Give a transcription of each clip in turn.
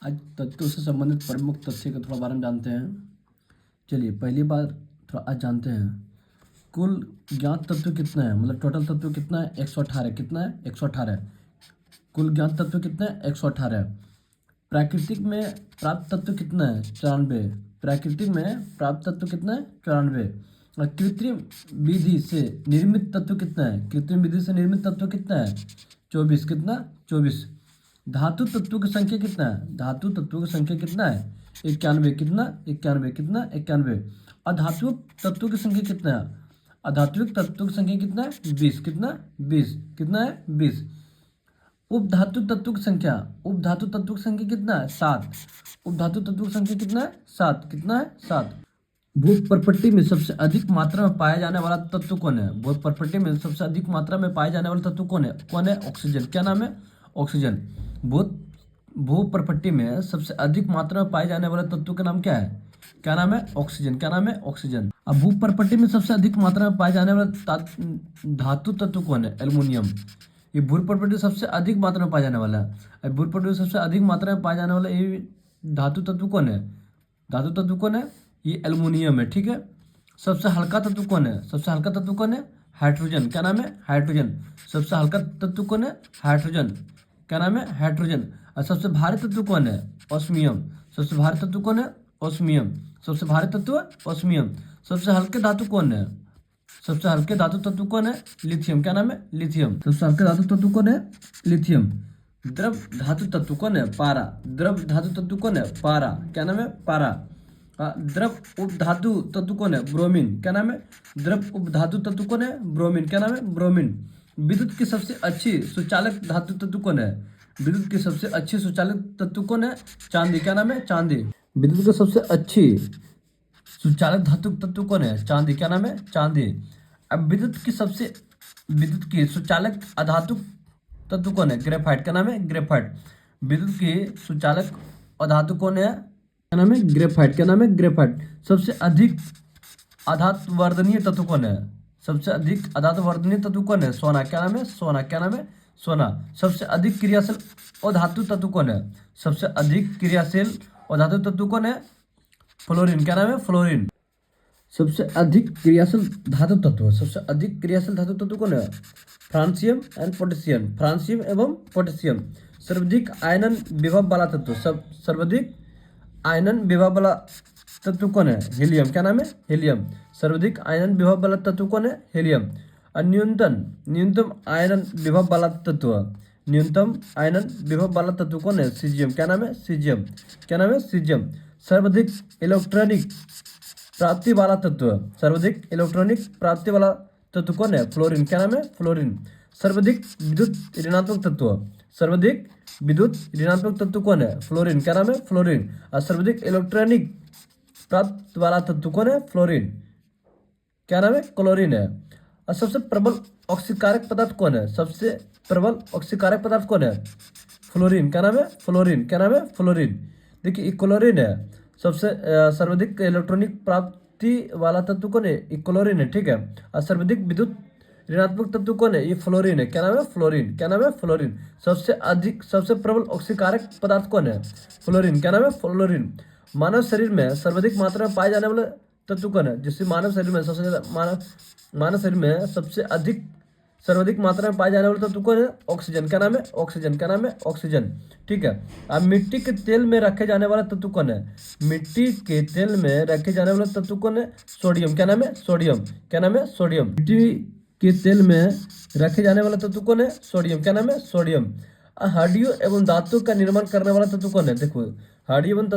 आज तत्वों से संबंधित प्रमुख तथ्य के थोड़ा बारे में जानते हैं। चलिए पहली बार थोड़ा आज जानते हैं कुल ज्ञात तत्व कितना है, मतलब टोटल तत्व कितना है 118। कितना है 118। कुल ज्ञात तत्व कितना है 118। प्राकृतिक में प्राप्त तत्व कितना है 94। प्राकृतिक में प्राप्त तत्व कितना है 94। और कृत्रिम विधि से निर्मित तत्व कितना है, कृत्रिम विधि से निर्मित तत्व कितना है 24। कितना 24। धातु तत्वों की संख्या कितना है, धातु तत्वों की संख्या कितना है 91। कितना 91। कितना 91। अधात्विक तत्वों की संख्या कितना है, अधात्विक तत्वों की संख्या कितना है 20। कितना 20। कितना है 20। उपधातु तत्व की संख्या, उपधातु तत्व की संख्या कितना है 7। उपधातु तत्व की संख्या कितना है 7। कितना है 7। भूत प्रपट्टी में सबसे अधिक मात्रा में पाया जाने वाला तत्व कौन है, भूत प्रपट्टी में सबसे अधिक मात्रा में पाया जाने वाला तत्व कौन है, कौन है ऑक्सीजन। क्या नाम है ऑक्सीजन। भूत भू प्रपट्टी में सबसे अधिक मात्रा में पाए जाने वाले तत्व का नाम क्या है, क्या नाम है ऑक्सीजन। क्या नाम है ऑक्सीजन। अब भू प्रपट्टी में सबसे अधिक मात्रा में पाए जाने वाला धातु तत्व कौन है, एल्युमिनियम। ये भू प्रपट्टी सबसे अधिक मात्रा में पाया जाने वाला है। भू प्रपट्टी में सबसे अधिक मात्रा में पाया जाने वाला ये धातु तत्व कौन है, धातु तत्व कौन है, ये एल्युमिनियम है। ठीक है। सबसे हल्का तत्व कौन है, सबसे हल्का तत्व कौन है, हाइड्रोजन। क्या नाम है हाइड्रोजन। सबसे हल्का तत्व कौन है, हाइड्रोजन। क्या नाम है हाइड्रोजन। और सबसे भारी तत्व कौन है, ऑस्मियम। सबसे भारी तत्व कौन है, ऑस्मियम। सबसे भारी तत्व ऑस्मियम। सबसे हल्के धातु कौन है, सबसे हल्के धातु तत्व कौन है, लिथियम। क्या नाम है लिथियम। सबसे हल्के धातु तत्व कौन है, लिथियम। द्रव धातु तत्व कौन है, पारा। द्रव धातु तत्व कौन है, पारा। क्या नाम है पारा। द्रव उपधातु तत्व कौन है, ब्रोमीन। क्या नाम है द्रव उपधातु तत्व कौन है, ब्रोमीन। क्या नाम है ब्रोमीन। विद्युत की सबसे अच्छी सुचालक धातु तत्व कौन है, विद्युत की सबसे अच्छी सुचालक तत्व कौन है, चांदी। क्या नाम है चांदी। विद्युत की सबसे अच्छी सुचालक धातु तत्व कौन है, चांदी। क्या नाम है चांदी। अब विद्युत की सुचालक अधातु तत्व कौन है, ग्रेफाइट। क्या नाम है ग्रेफाइट। विद्युत की सुचालक अधातु कौन है, क्या नाम है ग्रेफाइट। क्या नाम है ग्रेफाइट। सबसे अधिक आधातवर्धनीय तत्व कौन है, सबसे अधिक आधातवर्धनीय तत्व कौन है, सोना। क्या नाम है सोना। क्या नाम है सोना। सबसे अधिक क्रियाशील अधातु तत्व कौन है, सबसे अधिक क्रियाशील अधातु तत्व कौन है, फ्लोरीन। क्या नाम है फ्लोरीन। सबसे अधिक क्रियाशील धातु तत्व, सबसे अधिक क्रियाशील धातु तत्व कौन है, फ्रांसियम एंड पोटेशियम। फ्रांसियम एवं पोटेशियम। सर्वाधिक आयनन विभव वाला तत्व, सर्वाधिक आयनन विभव वाला तत्व कौन है, हीलियम। क्या नाम है हीलियम। सर्वाधिक आयनन विभव वाला तत्व कौन है, हीलियम। और न्यूनतम आयनन विभव वाला तत्व, न्यूनतम आयनन विभव वाला तत्व कौन है, सीजियम। क्या नाम है सीजियम। क्या नाम है सीजियम। सर्वाधिक इलेक्ट्रॉनिक प्राप्ति वाला तत्व, सर्वाधिक इलेक्ट्रॉनिक प्राप्ति वाला तत्व कौन है, फ्लोरीन। क्या नाम है फ्लोरीन। सर्वाधिक विद्युत ऋणात्मक तत्व, सर्वाधिक विद्युत ऋणात्मक तत्व कौन है, फ्लोरीन। क्या नाम है फ्लोरीन। और सर्वाधिक इलेक्ट्रॉनिक प्राप्त वाला तत्व कौन है, फ्लोरीन। क्या नाम है क्लोरीन है। और सबसे प्रबल ऑक्सीकारक पदार्थ कौन है, सबसे प्रबल ऑक्सीकारक पदार्थ कौन है, फ्लोरीन। क्या नाम है फ्लोरीन। क्या नाम है फ्लोरीन। देखिए क्लोरीन है। सबसे सर्वाधिक इलेक्ट्रॉनिक प्राप्ति वाला तत्व कौन है, क्लोरीन है। ठीक है। और सर्वाधिक विद्युत ऋणात्मक तत्व कौन है, ये फ्लोरीन है। क्या नाम है फ्लोरीन। क्या नाम है फ्लोरीन। सबसे प्रबल ऑक्सीकारक पदार्थ कौन है, फ्लोरीन। क्या नाम है फ्लोरीन। मानव शरीर में सर्वाधिक मात्रा में पाए जाने वाले तत्व कौन है, जिससे मानव शरीर में सबसे ज्यादा मानव शरीर में सबसे अधिक सर्वाधिक मात्रा में पाए जाने वाले तत्व कौन है, ऑक्सीजन। क्या नाम है ऑक्सीजन। क्या नाम है ऑक्सीजन। ठीक है। अब मिट्टी के तेल में रखे जाने वाला तत्व कौन है, मिट्टी के तेल में रखे जाने वाला तत्व कौन है, सोडियम। क्या नाम है सोडियम। क्या नाम है सोडियम। मिट्टी के तेल में रखे जाने वाला तत्व कौन है, सोडियम। क्या नाम है सोडियम। हड्डियों एवं दांतों का निर्माण करने वाला तत्व कौन है, देखो हड्डियों एवं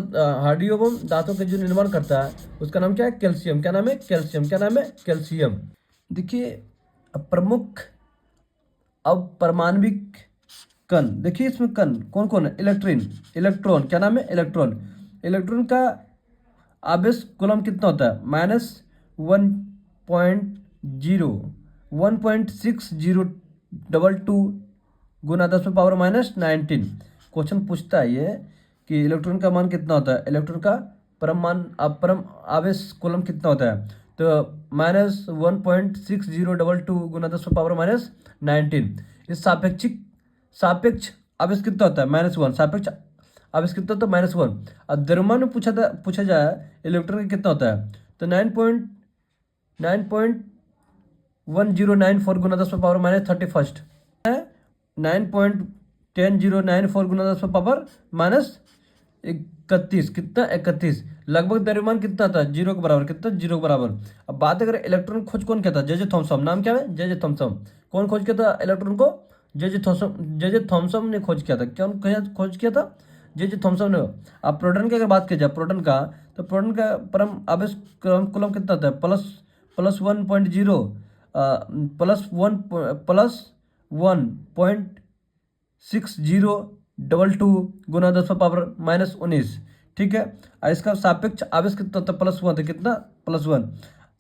दांतों का जो निर्माण करता है उसका नाम क्या है, कैल्शियम। क्या नाम है कैल्शियम। क्या नाम है कैल्शियम। देखिए प्रमुख अपरमाणविक कण, देखिए इसमें कण कौन कौन है, इलेक्ट्रॉन। क्या नाम है इलेक्ट्रॉन। इलेक्ट्रॉन का आवेश कूलम कितना होता है, -1.01602 गुना 10⁻⁻19। क्वेश्चन पूछता है ये कि इलेक्ट्रॉन का मान कितना होता है, इलेक्ट्रॉन का परम आवेश कूलम कितना होता है, तो -1.6022 गुना 10⁻⁻19। इस सापेक्ष आवेश कितना होता है, -1। सापेक्ष अब इस कितना होता है -1। अब द्रव्यमान में पूछा जाए इलेक्ट्रॉन का कितना होता है, तो 9.1094 गुना 10⁻31 है, 9.10094 गुना 10⁻31, कितना 31। लगभग द्रव्यमान कितना था, 0 के बराबर, कितना 0 के बराबर। अब बात अगर इलेक्ट्रॉन खोज कौन किया था, जे थॉमसन, नाम क्या है, जे थॉमसन। कौन खोज किया था इलेक्ट्रॉन को, जे थॉमसन ने खोज किया था। कौन खोज किया था, जे थॉमसन ने। अब प्रोटॉन की अगर बात की जाए, प्रोटॉन का, तो प्रोटॉन का परम आवेश कूलम कितना होता है, +1.0 +1.6022 गुना 10⁻−19, ठीक है। और इसका सापेक्ष आवेश कितना होता है, +1, तो कितना +1।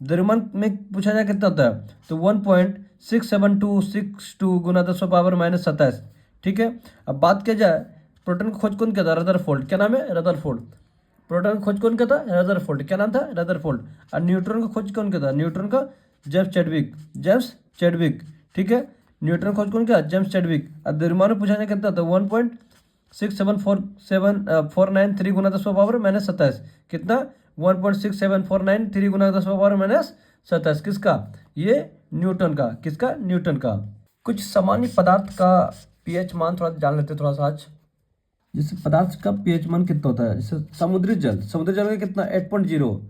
द्रव्यमान में पूछा जाए कितना होता है, तो 1.67262 गुना 10⁻−27, ठीक है। अब बात की जाए प्रोटॉन की खोज कौन किया था, रदरफोर्ड। क्या नाम है, रदरफोर्ड। प्रोटॉन की खोज कौन किया था, रदरफोर्ड। क्या नाम था, रदरफोर्ड। और न्यूट्रॉन का खोज कौन किया था, न्यूट्रॉन का जेम्स चैडविक, ठीक है। न्यूट्रॉन खोज कौन किया, जेम्स चैडविक। और द्रव्यमान में पूछा जाए कितना था, 1.67493 गुना 10⁻−27, कितना 1.67493 गुना 10⁻−27, किसका, ये न्यूटन का, किसका, न्यूटन का। कुछ सामान्य पदार्थ का पीएच मान थोड़ा जान लेते थोड़ा सा आज। जैसे पदार्थ का पीएच मान कितना होता है, जैसे समुद्री जल का कितना 8.0,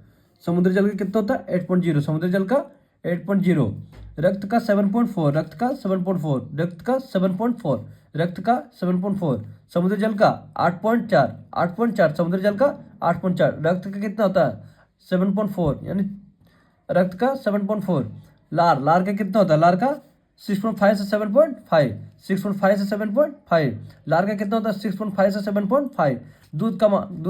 समुद्री जल का कितना होता है 8.0, समुद्री जल का 8.0। रक्त का 7.4, रक्त का 7.4, रक्त का 7.4, रक्त का 7.4। समुद्री जल का 8.4, समुद्री जल का 8.4। रक्त का कितना होता है 7.4, यानी रक्त का 7.4। लार का कितना होता है, लार का 6.5 से 7.5, 6.5 से 7.5। लार का कितना होता है 6.5 से 7.5। दूध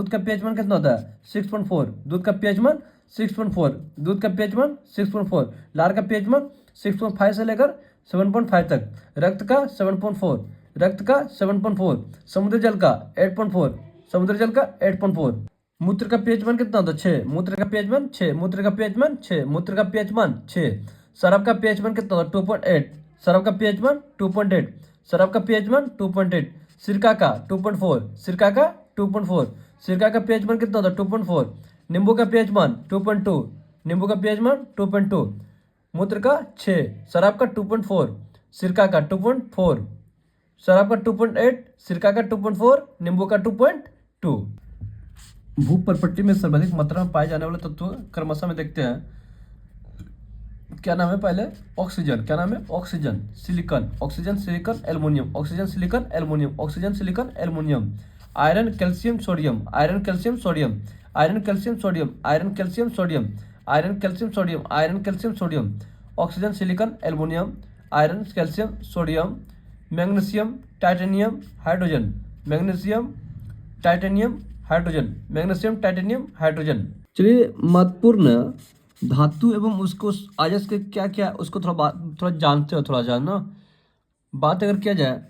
का पीएच मान कितना होता है 6.4, दूध का पीएच मान 6.4, दूध का पीएच मान 6.4। लार का पीएच मान 6.5 से लेकर 7.5 तक। रक्त का 7.4, रक्त का 7.4। समुद्री जल का 8.4, समुद्री जल का 8.4। मूत्र का पीएच मान कितना होता है 6, मूत्र का पीएच मान 6, मूत्र का पीएच मान 6, मूत्र का पीएच मान 6। शराब का पीएच मान कितना होता है 2.8, शराब का पीएच मान 2.8, शराब का पीएच मान 2.8। सिरका का 2.4, सिरका का 2.4, सिरका का पीएच मान कितना होता है 2.4। नींबू का पीएच मान 2.2, नींबू का पीएच मान 2.2। मूत्र का 6, शराब का 2.4, सिरका का 2.4, शराब का 2.8, सिरका का 2.4, नींबू का 2.2। भूपर्पट्टी में सर्वाधिक मात्रा में पाए जाने वाले तत्व क्रमशः में देखते हैं। क्या नाम है, पहले ऑक्सीजन। क्या नाम है, oxygen, silicon, oxygen silicon aluminium, oxygen silicon aluminium, oxygen silicon aluminium. Iron calcium sodium, iron calcium sodium, iron calcium sodium, iron calcium sodium, iron calcium sodium, iron calcium sodium. Oxygen silicon aluminium, iron calcium sodium. Magnesium titanium hydrogen, magnesium titanium hydrogen, magnesium titanium hydrogen. चलिए महत्वपूर्ण धातु एवं उसको आयस के क्या क्या उसको थोड़ा जानते हो, थोड़ा जानना। बात अगर किया जाए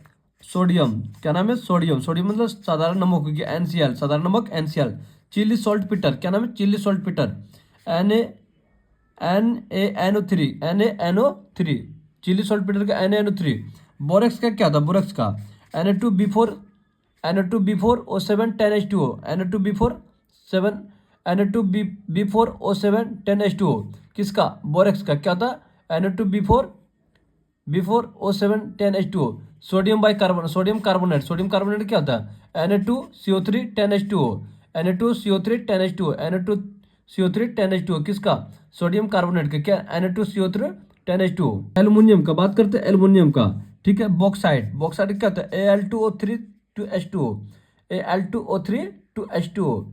सोडियम, क्या नाम है, सोडियम, सोडियम मतलब साधारण नमक हो गया NCl, साधारण नमक NCl। चिली सॉल्ट पीटर, क्या नाम है, Chile saltpetre, NaNO3, NaNO3, Chile saltpetre का NaNO3। बोरेक्स का क्या था, बोरेक्स का Na2B4O7 10H2O, Na2B4O7 10H2O, किसका, बोरेक्स का। क्या था Na2B4O7 10H2O। Sodium bicarbonate, sodium carbonate, sodium carbonate क्या होता है Na2CO3 10H2O, Na2CO3 10H2O, Na2CO3 10H2O, किसका, सोडियम कार्बोनेट का। क्या Na2CO3 10H2O। एल्युमिनियम का बात करते हैं, एल्युमिनियम का, ठीक है। बॉक्साइट, बॉक्साइट क्या होता है Al2O3 2H2O, Al2O3 2H2O।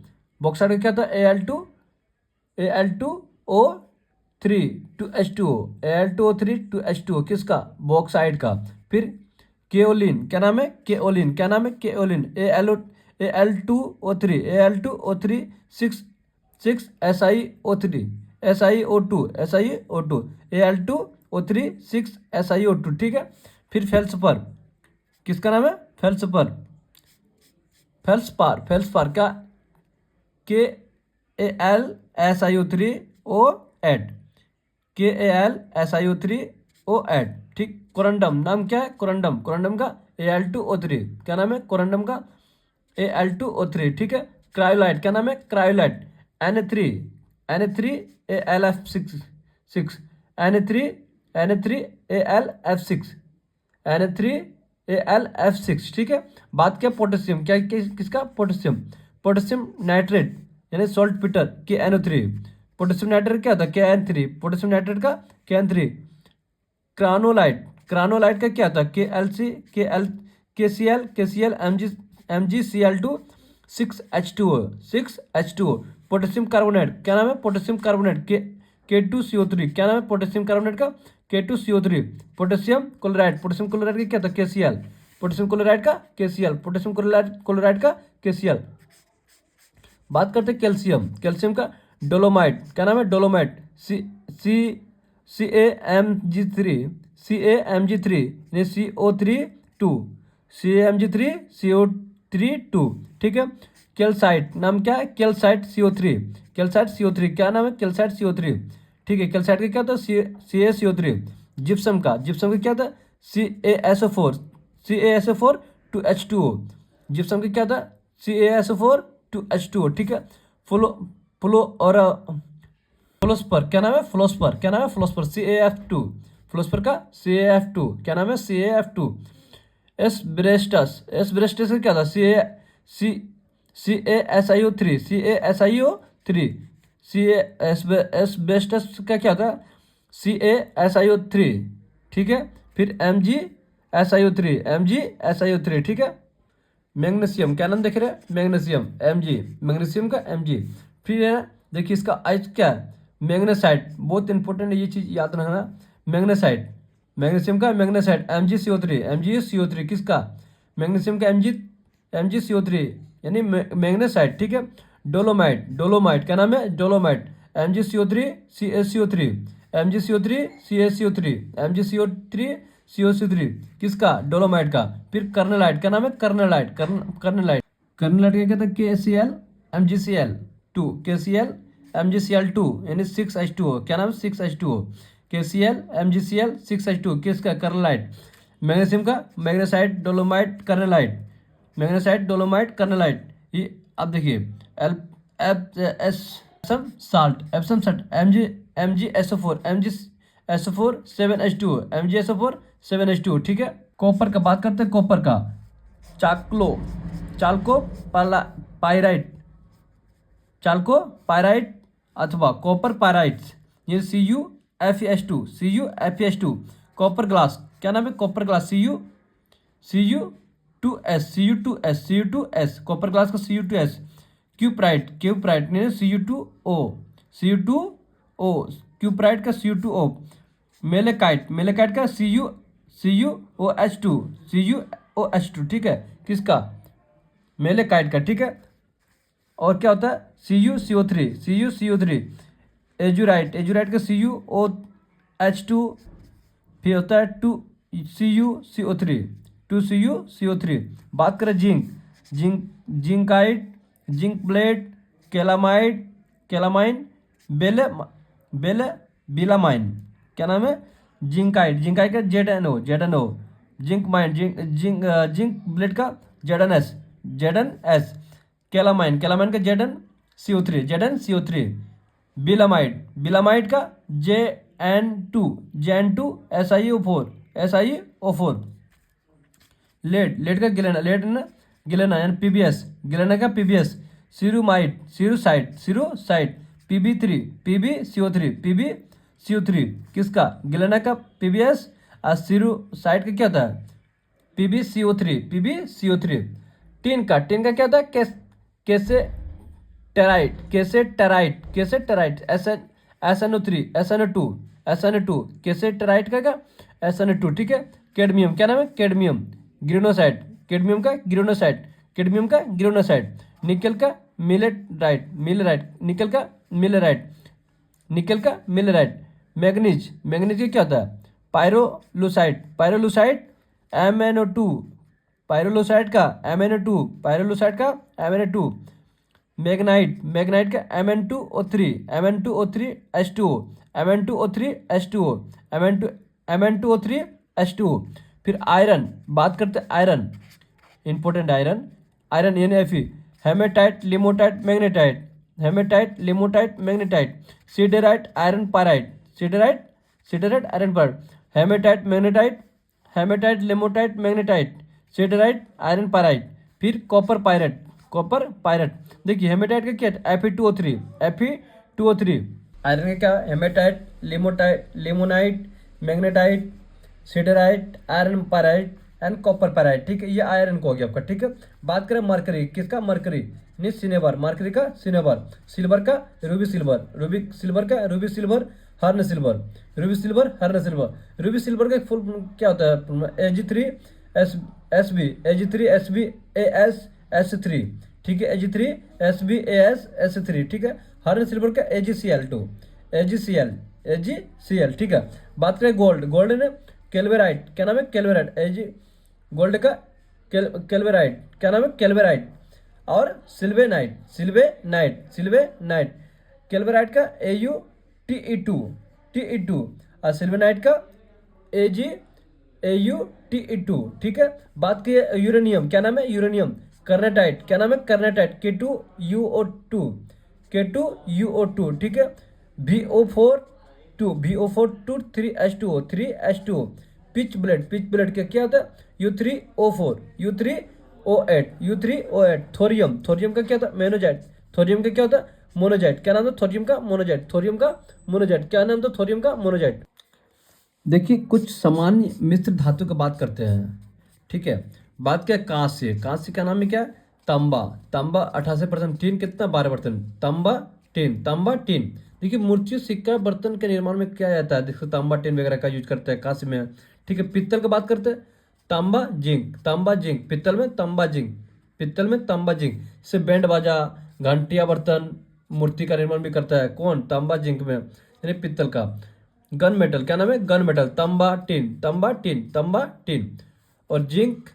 Bauxite का क्या होता है Al2O3 2H2O, Al2O3 2H2O, किसका, बॉक्साइट का। फिर केओलिन, क्या नाम है, केओलिन, क्या नाम है, kaolin Al2O3 6 SiO3 SiO2 Al2O3 6 SiO2, ठीक है। फिर फेल्सपार, किसका नाम है, फेल्सपार, फेल्सपार क्या KAlSiO3O8, KAlSiO3O8, ठीक। कोरंडम, नाम क्या है, कोरंडम, कोरंडम का Al2O3, क्या नाम है, कोरंडम का Al2O3, ठीक है। क्रायोलाइट, क्या नाम है, cryolite, Na3, Na3Al6, Na3Al6, Na3Al6, ठीक है। बात क्या, पोटेशियम, क्या किसका, पोटेशियम, पोटेशियम नाइट्रेट यानी salt Peter KNO3, potassium nitrate क्या होता है KN3, पोटेशियम नाइट्रेट का KN3। क्रानोलाइट, क्रानोलाइट का क्या था KLC, KCl MgCl2 6H2O, 6H2O। Potassium carbonate, क्या नाम है, पोटेशियम कार्बोनेट K2CO3, क्या नाम है पोटेशियम कार्बोनेट का K2CO3। Potassium chloride, potassium chloride का क्या था KCl, पोटेशियम क्लोराइड का KCl, पोटेशियम क्लोराइड का KCl। बात करते हैं कैल्शियम, कैल्शियम का डोलोमाइट, क्या नाम है, डोलोमाइट CaMg3, यानी CO3 2, ठीक है। कैल्साइट, नाम क्या है, कैल्साइट CO3, कैल्साइट CO3, क्या नाम है, कैल्साइट CO3, ठीक है। कैल्साइट का क्या होता है CaCO3। जिप्सम का, जिप्सम का क्या था CaSO4 2H2O, जिप्सम का क्या था CaSO4 2H2O, ठीक है। फ्लो फ्लो और फ्लोस्पर, क्या नाम है, फ्लोस्पर, क्या नाम है, फ्लोस्पर CaF2, फ्लोस्पर का CaF2, क्या नाम है CaF2। एस्बेस्टस, एस्बेस्टस का क्या था CaSiO3, एस्बेस्टस का क्या था CaSiO3, ठीक है। फिर MgSiO3, ठीक है। मैग्नीशियम, क्या नाम देख रहे हैं, मैग्नीशियम Mg, मैग्नीशियम का Mg। फिर है देखिए इसका आज क्या है, मैग्नेसाइट, बहुत इंपॉर्टेंट है ये चीज याद रखना। मैग्नेसाइट, मैग्नीशियम का मैग्नेसाइट MgCO3, किसका, मैग्नीशियम का MgCO3 यानी मैग्नेसाइट, ठीक है। डोलोमाइट, डोलोमाइट, क्या नाम है, डोलोमाइट MgCO3 CaCO3, MgCO3 किसका, डोलोमाइट का। फिर कर्नलाइट, क्या नाम है, कर्नलाइट, कर्नलाइट, कर्नलाइट क्या कहता है KCl MgCl2 यानी 6H2O, क्या नाम है 6H2O, KCl MgCl 6H2O, किसका, कर्नलाइट। मैग्नीशियम का मैग्नेसाइट डोलोमाइट कर्नलाइट, मैग्नेसाइट डोलोमाइट कर्नलाइट। ये अब देखिए L Epsom salt, Epsom salt MgSO4 7H2O, MgSO4 7H2O, ठीक है। कॉपर का बात करते हैं, कॉपर का चाल्को पाइराइट, चाल्को पाइराइट अथवा कॉपर पाइराइट, ये CuFeS2, कॉपर ग्लास, क्या नाम है, copper glass Cu2S, copper glass का Cu2S। क्यूप्राइट, क्यूप्राइट नहीं Cu2O, क्यूप्राइट का Cu2O। मेलेकाइट, मेलेकाइट का CuOH2, ठीक है, किसका, मेलेकाइट का, ठीक है। और क्या होता है CuCO3, एजुराइट, एजुराइट का CuOH2, फिर होता है CuCO3। बात करें जिंकाइट, जिंक ब्लेड, कैलामाइन, बिलामाइन, क्या नाम है, जिंकाइट, जिंकाइट का ZnO, जिंक ब्लेड का ZnS, कैलामाइन का ZnCO3, बिलामाइड का Zn2 SiO4, लेड का गिलेना यानी PbS, गिलेना का PbS। सीरूसाइट PbCO3, किसका, गिलेना का PbS। और सीरूसाइट का क्या होता है PbCO3। टिन का क्या होता है कैसेटेराइट SnO2, कैसेटेराइट का क्या SnO2, ठीक है। कैडमियम, क्या नाम है, कैडमियम ग्रेनोसाइट, कैडमियम का ग्रेनोसाइट। निकल का मिलेराइट। मैग्नीज का क्या होता है पायरोलुसाइट MnO2, पायरोलुसाइट का MnO2। मैग्नाइट का Mn2O3H2O। फिर आयरन, बात करते हैं iron, important iron NF, hematite, limonite, magnetite, hematite, limonite, magnetite, siderite, iron pyrite, siderite iron pyrite, hematite, magnetite, hematite, limonite, magnetite, siderite, iron pyrite, फिर copper pyrite. देखिए hematite का क्या है, Fe2O3, आयरन का क्या है, hematite, limonite, magnetite, siderite, iron pyrite and copper pyrite. ठीक है, ये आयरन को हो गया आपका। ठीक है, बात करें मरकरी, किसका, मरकरी नहीं सिनेबर, मरकरी का सिनेबर, सिल्वर का रूबी सिल्वर, हर्न सिल्वर, रूबी सिल्वर का फुल क्या होता है, Ag3 AsS3। ठीक है, Ag3 AsS3। ठीक है, हर्न सिल्वर का AgCl। ठीक है, बात करें गोल्ड ने कैल्वेराइट, क्या नाम है, कैल्वेराइट, गोल्ड का कैल्वेराइट, क्या नाम है, कैल्वेराइट, और सिल्वेनाइट, कैल्वेराइट का Ate2, और सिल्वेनाइट का AuTe2। ठीक है, बात की यूरेनियम, क्या नाम है, यूरेनियम, कर्नेटाइट, क्या नाम है, कर्नेटाइट, K2UO2। ठीक है, VO4 3H2O, पिच ब्लेड क्या होता है, U3O8, थोरियम का क्या होता है, मोनोजाइट, मोनोजाइट, क्या नाम था, थोरियम का मोनोजाइट, क्या नाम था, थोरियम का मोनोजाइट। देखिए कुछ सामान्य मिश्र धातु की बात करते हैं। ठीक है, बात क्या, कांस्य का नाम है क्या, तांबा 88%, टीन कितना, 12%, तांबा टीन। देखिए मूर्तियों, सिक्का, बर्तन के निर्माण में क्या जाता है, देखो तांबा टीन वगैरह का यूज करते हैं कांस्य में। ठीक है, पित्तल की बात करते हैं, तांबा जिंक, पित्तल में तांबा जिंक, इससे बैंड बाजा, घंटिया, बर्तन, मूर्ति का निर्माण भी करता है कौन, तांबा जिंक में, यानी पित्तल का। गन मेटल, क्या नाम है, गन मेटल, तांबा टीन, और जिंक,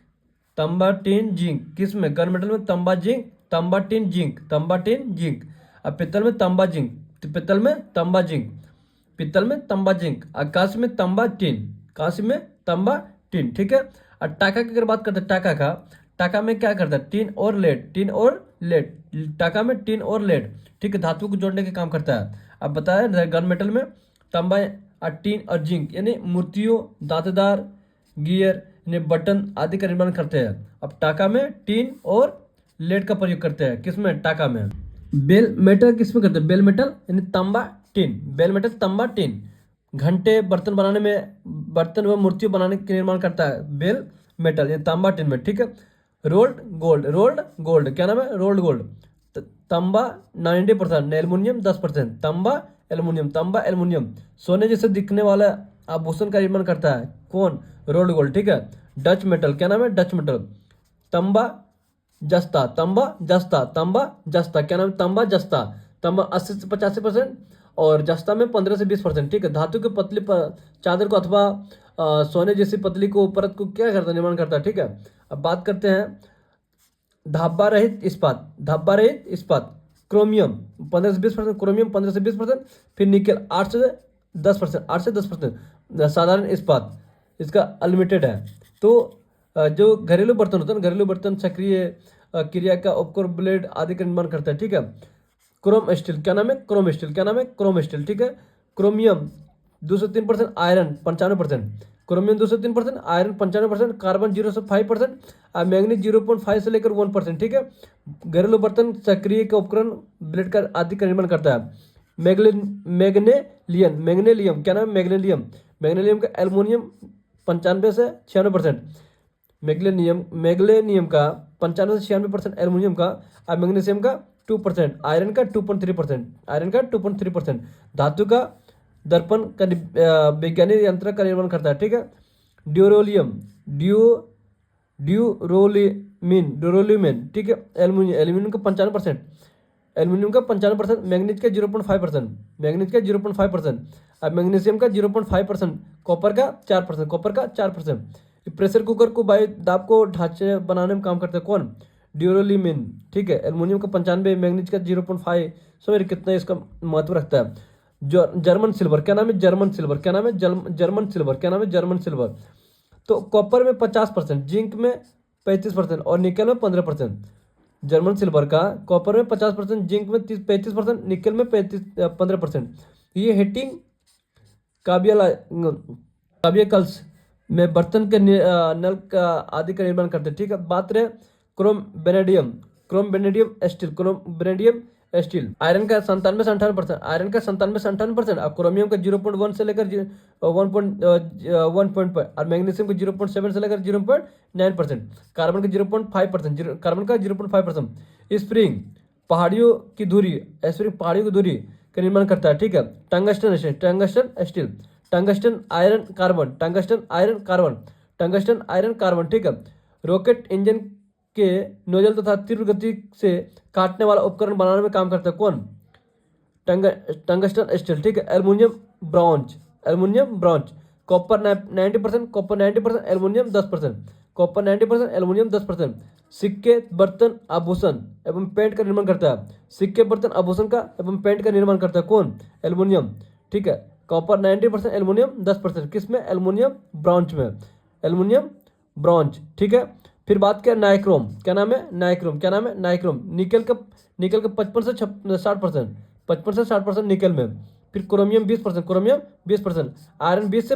तांबा टीन जिंक, किस में, गन मेटल में तांबा टीन जिंक। अब पित्तल में तांबा जिंक, पित्तल में तांबा जिंक, कांस्य में तांबा टीन। ठीक है, और टाका की अगर बात करते हैं, टाका में क्या करता है, टीन और लेड, टाका में टीन और लेड। ठीक है, धातु को जोड़ने का काम करता है। अब बताया गन मेटल में तांबा और टीन और जिंक, यानी मूर्तियों, दांतेदार, गियर, यानी बटन आदि का निर्माण करते हैं। अब टाका में टीन और लेड का प्रयोग करते हैं, किसमें, टाका में। बेल मेटल किसमें करते हैं, बेल मेटल यानी तांबा टीन, घंटे, बर्तन बनाने में, बर्तन व मूर्तियों बनाने के निर्माण करता है बेल मेटल यानी तांबा टीन में। ठीक है, रोल्ड गोल्ड, क्या नाम है, रोल्ड गोल्ड, तांबा 90%, एल्युमिनियम 10%, तांबा एल्युमिनियम, सोने जैसे दिखने वाला आभूषण का निर्माण करता है कौन, रोल्ड गोल्ड। ठीक है, डच मेटल, क्या नाम है, डच मेटल, तांबा जस्ता, क्या नाम है, तांबा 80 से 85%, और जस्ता में 15 से 20%। ठीक है, धातु की पतली चादर को अथवा सोने जैसी पतली को परत को क्या करता है, निर्माण करता है। ठीक है, अब बात करते हैं धब्बा रहित इस्पात, क्रोमियम 15 से 20%, फिर निकेल 8 से 10%, साधारण इस्पात इसका अनलिमिटेड है। तो जो घरेलू बर्तन होते हैं, सक्रिय क्रिया का उपकरण, ब्लेड आदि का निर्माण करता है। ठीक है, क्रोम स्टील, क्या नाम है, क्रोम स्टील। ठीक है, chromium 203%, iron 95%, chromium 203%, iron 95%, carbon 0.5%, और मैग्नीज 0.5 से लेकर 1%। ठीक है, घरेलू बर्तन, सक्रिय का उपकरण, ब्लेड का आदि का निर्माण करता है। मैग्नेलियम, क्या नाम है, मैग्नेलियम का एल्युमिनियम 95 से 96%, मैग्नेलियम का 95 से 96%, एल्युमिनियम का, और मैग्नीशियम का 2%, आयरन का 2.3%, धातु का दर्पण का वैज्ञानिक यंत्र का निर्माण करता है। ठीक है, ड्यूरोलिमिन, ठीक है, एल्युमिनियम का 95%, मैग्नीज का 0.5%, और मैग्नीशियम का 0.5%, कॉपर का 4%, प्रेशर कुकर को वायु दाब को ढांचे बनाने में काम करते हैं कौन, ड्यूरोलिमिन। ठीक है, एल्युमिनियम का 95, मैग्नीज का 0.5, सॉरी कितना इसका महत्व रखता है। जर्मन सिल्वर, क्या नाम है, जर्मन सिल्वर। तो कॉपर में 50%, जिंक में 35% और निकल में 15%। जर्मन सिल्वर का, कॉपर में 50%, जिंक में 35%, निकल में 15%। ये हीटिंग काबियकल्स में बर्तन के नल का आदि का निर्माण करते हैं। ठीक है, बात रहे क्रोम बेनेडियम स्टील, आयरन का 97 से 98%, आयरन का 97 से 98%, और क्रोमियम का 0.1 से लेकर 1.1 और मैग्नीशियम का 0.7 से लेकर 0.9%, कार्बन का 0.5%, कार्बन का 0.5%। स्प्रिंग पहाड़ियों की धुरी का निर्माण करता है। ठीक है, tungsten steel, tungsten iron carbon. ठीक है, रॉकेट इंजन के नोजल तथा तीव्र गति से काटने वाला उपकरण बनाने में काम करता है। कौन? Tungsten steel. ठीक है, एल्युमिनियम ब्रॉन्ज, कॉपर 90%, एल्युमिनियम 10%। सिक्के, बर्तन, आभूषण एवं पेंट का निर्माण करता है। सिक्के, बर्तन, आभूषण का एवं पेंट का निर्माण करता है कौन? एल्युमिनियम। ठीक है, कॉपर 90%, एल्युमिनियम 10%, किसमें? Aluminium bronze. ठीक है, फिर बात किया नाइक्रोम, क्या नाम है? नाइक्रोम, निकल का 55 से 60%, 55 से 60% निकल में। फिर क्रोमियम 20%, आयरन 20 से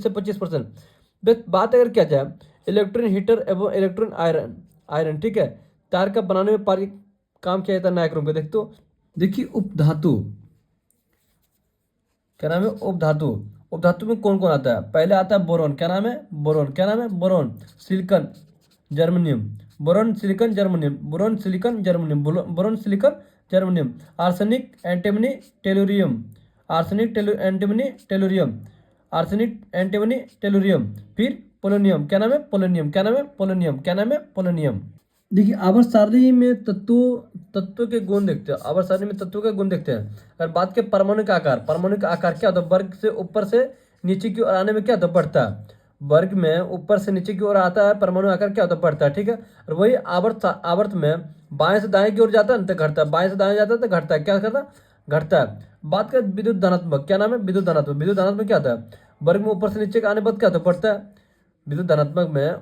25%। बात अगर क्या जाए इलेक्ट्रॉन हीटर एवं इलेक्ट्रॉन आयरन। ठीक है, तार का बनाने में काम किया जाता है नाइक्रोम का। देखिए उपधातु, क्या नाम है? उपधातु में कौन कौन आता है? पहले आता है बोरॉन, क्या नाम है? Boron. Silicon, germanium, boron silicon germanium. Arsenic, antimony, tellurium. फिर पोलोनियम, क्या नाम है? पोलोनियम। देखिए आवर्त सारणी में तत्वों के गुण देखते हैं। अगर बात के परमाणु का आकार क्या होता है? वर्ग से ऊपर से नीचे की ओर आने में क्या होता है? बढ़ता है। वर्ग में ऊपर से नीचे की ओर आता है, परमाणु आकार क्या होता है? बढ़ता है। ठीक है, और वही आवर्त में बाएं से दाएं की ओर जाता है तो घटता है, बाएं से दाएं जाता है तो घटता है। क्या करता है? घटता है। बात करें विद्युत धनात्मक, क्या नाम है? विद्युत धनात्मक क्या होता है? वर्ग में ऊपर से नीचे का आने पर क्या होता है? बढ़ता है। विद्युत धनात्मक में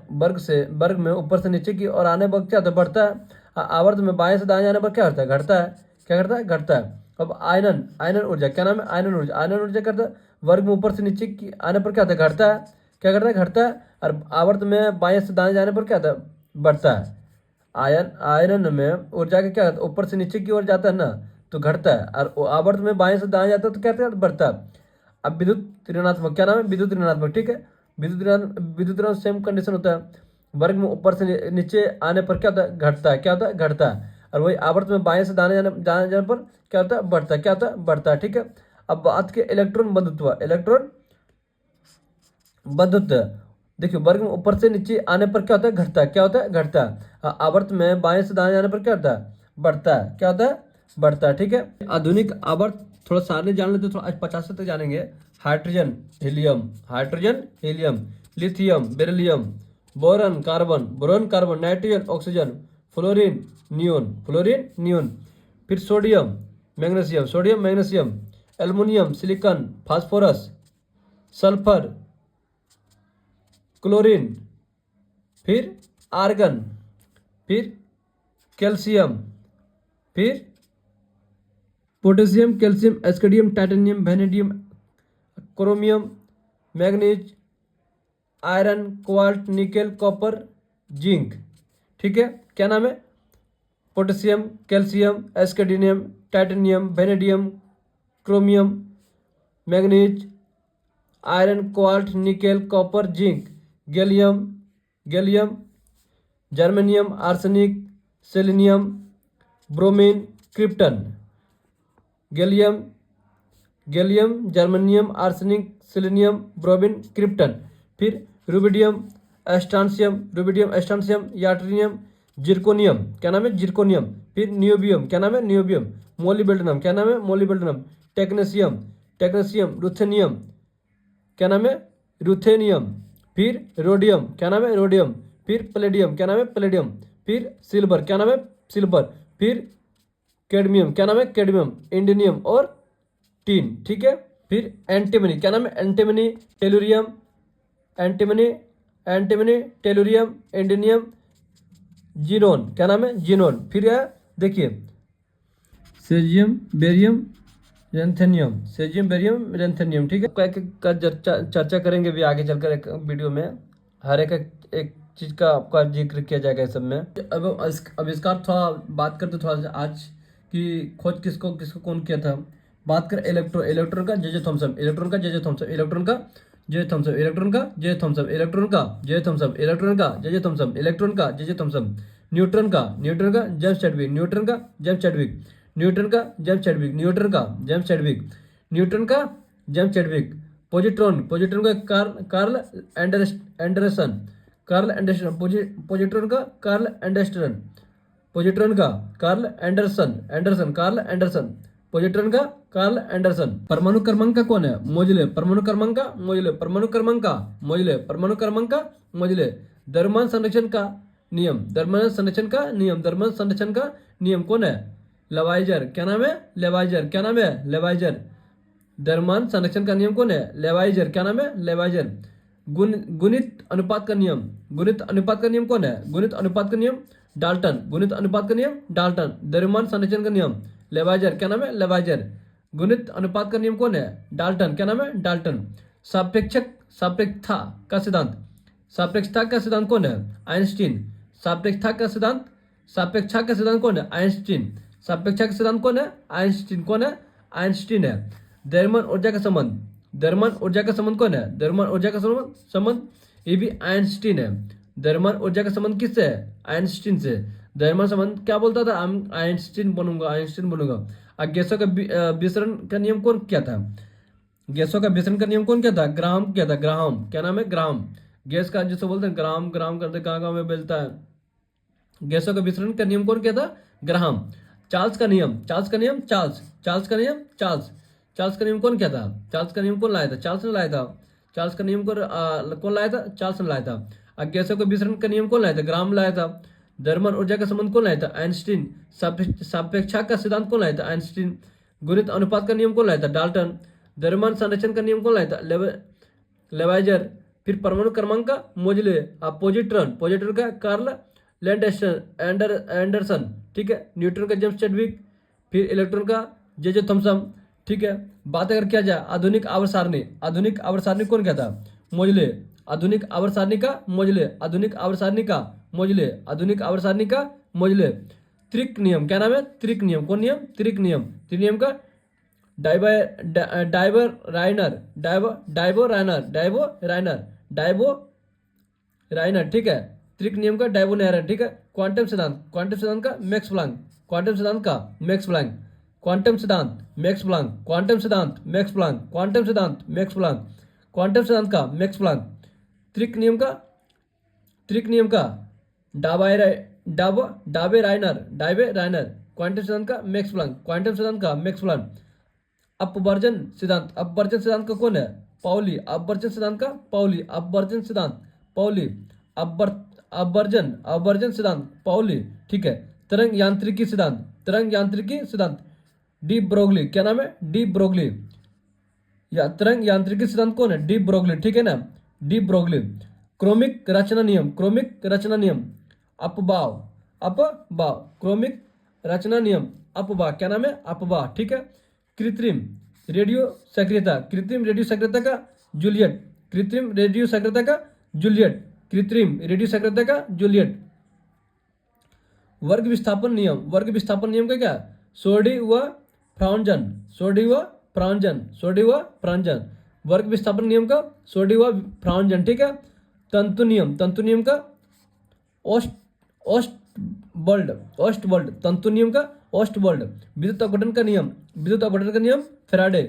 वर्ग में ऊपर से नीचे की ओर आने पर क्या होता है? बढ़ता है। आवर्त में बाएं से दाएं जाने पर क्या होता है? घटता है। क्या करता है? घटता है। अब आयनन ऊर्जा, क्या नाम है? आयनन ऊर्जा करता है वर्ग में ऊपर से नीचे की आने पर क्या होता है? घटता है। क्या करता है? घटता है। और आवर्त में बाएं से दाएं जाने पर क्या होता है? बढ़ता है। आयरन में ऊर्जा का क्या होता है? ऊपर से नीचे की ओर जाता है ना तो घटता है, और आवर्त में बाएं से दाएं जाता है तो क्या होता है? बढ़ता है। अब विद्युत ऋणात्मक, क्या नाम है? विद्युत ऋणात्मक। ठीक है, विद्युत ऋणात्मक सेम कंडीशन होता है। वर्ग में ऊपर से नीचे आने पर क्या होता है? घटता है। क्या होता है? घटता है। और वही आवर्त में बाएं से दाएं जाने पर क्या होता है? बढ़ता है। क्या होता है? बढ़ता है। ठीक है, अब बात के इलेक्ट्रॉन बंधुत्व। देखिए वर्ग में ऊपर से नीचे आने पर क्या होता है? घटता है। क्या होता है? घटता है। आवर्त में बाएं से दाएं जाने पर क्या होता है? बढ़ता है। क्या होता है? बढ़ता है। ठीक है, आधुनिक आवर्त थोड़ा सारणी जान लेते, थोड़ा 50 तक जानेंगे। Hydrogen helium, lithium beryllium, boron carbon, nitrogen oxygen, fluorine neon. फिर sodium magnesium, aluminium, silicon, phosphorus, sulphur, chlorine, फिर आर्गन, फिर कैल्शियम, फिर potassium, calcium, scandium, titanium, vanadium, chromium, manganese, iron, cobalt, nickel, copper, zinc. ठीक है, क्या नाम है? Potassium, calcium, scandium, titanium, vanadium, chromium, manganese, iron, cobalt, nickel, copper, zinc, gallium, germanium, arsenic, selenium, bromine, krypton. Gallium, germanium, arsenic, selenium, bromine, krypton. फिर rubidium, एस्ट्रांसियम, याट्रिनियम, zirconium, क्या नाम है? Zirconium. फिर नियोबियम, क्या नाम है? नियोबियम। मोलिबेल्डिनम, क्या नाम है? मोलिबेल्डिनम। टेक्नेशियम, रुथेनियम, क्या नाम है? रुथेनियम। फिर रोडियम, क्या नाम है? रोडियम। फिर प्लेडियम, क्या नाम है? प्लेडियम। फिर सिल्वर, क्या नाम है? सिल्वर। फिर कैडमियम, क्या नाम है? कैडमियम, इंडिनियम और टीन। ठीक है, फिर एंटीमनी, क्या नाम है? एंटीमनी, टेलुरियम, इंडिनियम, जीनोन, क्या नाम है? जीनोन। फिर है देखिए सेजियम, बेरियम, रेंथेनियम, सेजियम, बेरियम, रेंथेनियम, ठीक है। एक एक का चर्चा करेंगे भी आगे चलकर एक वीडियो में, हर एक चीज का आपका जिक्र किया जाएगा इस सब में। अब आविष्कार थोड़ा बात करते थोड़ा सा आज कि खोज किसको किसको कौन किया था। बात कर इलेक्ट्रॉन का जे थॉमसन, इलेक्ट्रॉन का जे थॉमसन, इलेक्ट्रॉन का जे थॉमसन, इलेक्ट्रॉन का जे थॉमसन, इलेक्ट्रॉन का जे थॉमसन, इलेक्ट्रॉन का जे थॉमसन, इलेक्ट्रॉन का जे थॉमसन। न्यूट्रॉन का जेम्स चैडविक, न्यूट्रॉन का जेम्स चैडविक, न्यूटन का जेम्स चैडविक, न्यूटन का जेम्स चैडविक, न्यूटन का जेम्स चैडविक। पॉजिट्रॉन का Carl Anderson, Carl Anderson, positron का कार्ल एंडरसन, पॉजिट्रॉन का Carl Anderson, Carl Anderson, positron का Carl Anderson. परमाणु क्रमांक का कौन है? मोजले, परमाणु क्रमांक का मोजले, परमाणु क्रमांक का मोजले, परमाणु क्रमांक का मोजले। द्रव्यमान संरक्षण का नियम, द्रव्यमान संरक्षण का नियम, द्रव्यमान संरक्षण का नियम कौन है? लेवाइजर, क्या नाम है? लेवाइजर, क्या नाम है? लेवाइजर। द्रव्यमान संरक्षण का नियम कौन है? लेवाइजर, क्या नाम है? लेवाइजर। गुणित अनुपात का नियम, गुणित अनुपात का नियम कौन है? गुणित अनुपात का नियम डाल्टन, गुणित अनुपात का नियम डाल्टन। द्रव्यमान संरक्षण का नियम लेवाइजर, क्या नाम है? लेवाइजर। गुणित अनुपात का नियम कौन है? डाल्टन, क्या नाम है? डाल्टन। सापेक्षता का सिद्धांत, सापेक्षता का सिद्धांत कौन है? आइंस्टीन। सापेक्षता का सिद्धांत, सापेक्षा का सिद्धांत कौन है? आइंस्टीन। सापेक्षा का सिद्धांत कौन है? आइंस्टीन। कौन है? आइंस्टीन है। द्रव्यमान ऊर्जा का संबंध, द्रव्यमान ऊर्जा का संबंध कौन है? द्रव्यमान ऊर्जा का संबंध ये भी आइंस्टीन है। द्रव्यमान ऊर्जा का संबंध किससे है? आइंस्टीन से। द्रव्यमान संबंध क्या बोलता था? आइंस्टीन बनूंगा, आइंस्टीन बनूंगा। अब गैसों का विसरण का नियम कौन किया था? गैसों का विसरण का नियम कौन किया था? ग्राहम किया था, ग्राहम। क्या नाम है? ग्राहम। गैस का जिसको बोलते हैं ग्राम, ग्राम करते कहाँ में मिलता है। गैसों का विसरण का नियम कौन किया था? ग्राहम। चार्ल्स का नियम, चार्ल्स का नियम, चार्ल्स, चार्ल्स का नियम, चार्ल्स, चार्ल्स का नियम कौन किया था? चार्ल्स का नियम कौन लाया था? चार्ल्स ने लाया था। चार्ल्स का नियम कौन लाया था? चार्ल्स ने लाया था। अब गैसों का विसरण का नियम कौन लाया था? ग्राहम लाया था। द्रव्यमान ऊर्जा का संबंध कौन लाया था? आइंस्टीन। सापेक्षा का सिद्धांत कौन लाया था? आइंस्टीन। गुणित अनुपात का नियम कौन लाया था? डाल्टन। द्रव्यमान संरक्षण का नियम कौन लाया था? लेवाइजर। फिर परमाणु क्रमांक का मोजले, पॉजिट्रॉन, पॉजिट्रॉन का कार्ल एंडरसन, ठीक है। न्यूट्रॉन का जेम्स चैडविक। फिर इलेक्ट्रॉन का जे थॉमसन, ठीक है। बात अगर किया जाए आधुनिक आवर्त सारणी, आधुनिक आवर्त सारणी कौन किया था? मोजले। आधुनिक आवर्त सारणी का मोजले, आधुनिक आवर्त सारणी का मोजले, आधुनिक आवर्त सारणी का मोजले। त्रिक नियम, क्या नाम है? त्रिक नियम। कौन नियम? त्रिक नियम। त्रिक नियम का डाइबर राइनर, ठीक है। त्रिक नियम का डाइबो नायरन, ठीक है। क्वांटम सिद्धांत, क्वांटम सिद्धांत का मैक्स प्लांक, क्वांटम सिद्धांत का मैक्स प्लांक, क्वांटम सिद्धांत मैक्स प्लांक, क्वांटम सिद्धांत मैक्स प्लांक, क्वांटम सिद्धांत मैक्स प्लांक, क्वांटम सिद्धांत का मैक्स प्लांक। त्रिक नियम का, त्रिक नियम का डाबे राइनर, क्वांटम सिद्धांत का मैक्स प्लांक, क्वांटम सिद्धांत का मैक्स प्लांक। अपवर्जन सिद्धांत, अपवर्जन सिद्धांत का कौन है? पाउली। अपवर्जन सिद्धांत का पाउली, अपवर्जन सिद्धांत पाउली, अपवर्जन सिद्धांत पाउली, ठीक है। तरंग यांत्रिकी सिद्धांत, तरंग यांत्रिकी सिद्धांत डी ब्रोगली, क्या नाम है? De Broglie. या तरंग यांत्रिकी सिद्धांत कौन है? डी ब्रोगली, ठीक है ना। De Broglie. क्रोमिक रचना नियम, क्रोमिक रचना नियम अपबाव, अपबाव, क्रोमिक रचना नियम अपबाव, क्या नाम है? अपबाव, ठीक है। कृत्रिम रेडियो सक्रियता, कृत्रिम रेडियो सक्रियता का जूलियट, कृत्रिम रेडियो सक्रियता का जूलियट, कृत्रिम रेडियो सक्रियता का जूलियट। वर्ग विस्थापन नियम, वर्ग विस्थापन नियम का क्या? सोडी व फ्राउंजन, सोडी व फ्राउंजन, सोडी व फ्राउंजन। वर्ग विस्थापन नियम का सोडी व फ्राउंजन, ठीक है। तंतु नियम, तंतु नियम का ओस्टबर्ड, तंतु नियम का ओस्टबर्ड। विद्युत अपघटन का नियम, विद्युत अपघटन का नियम फैराडे,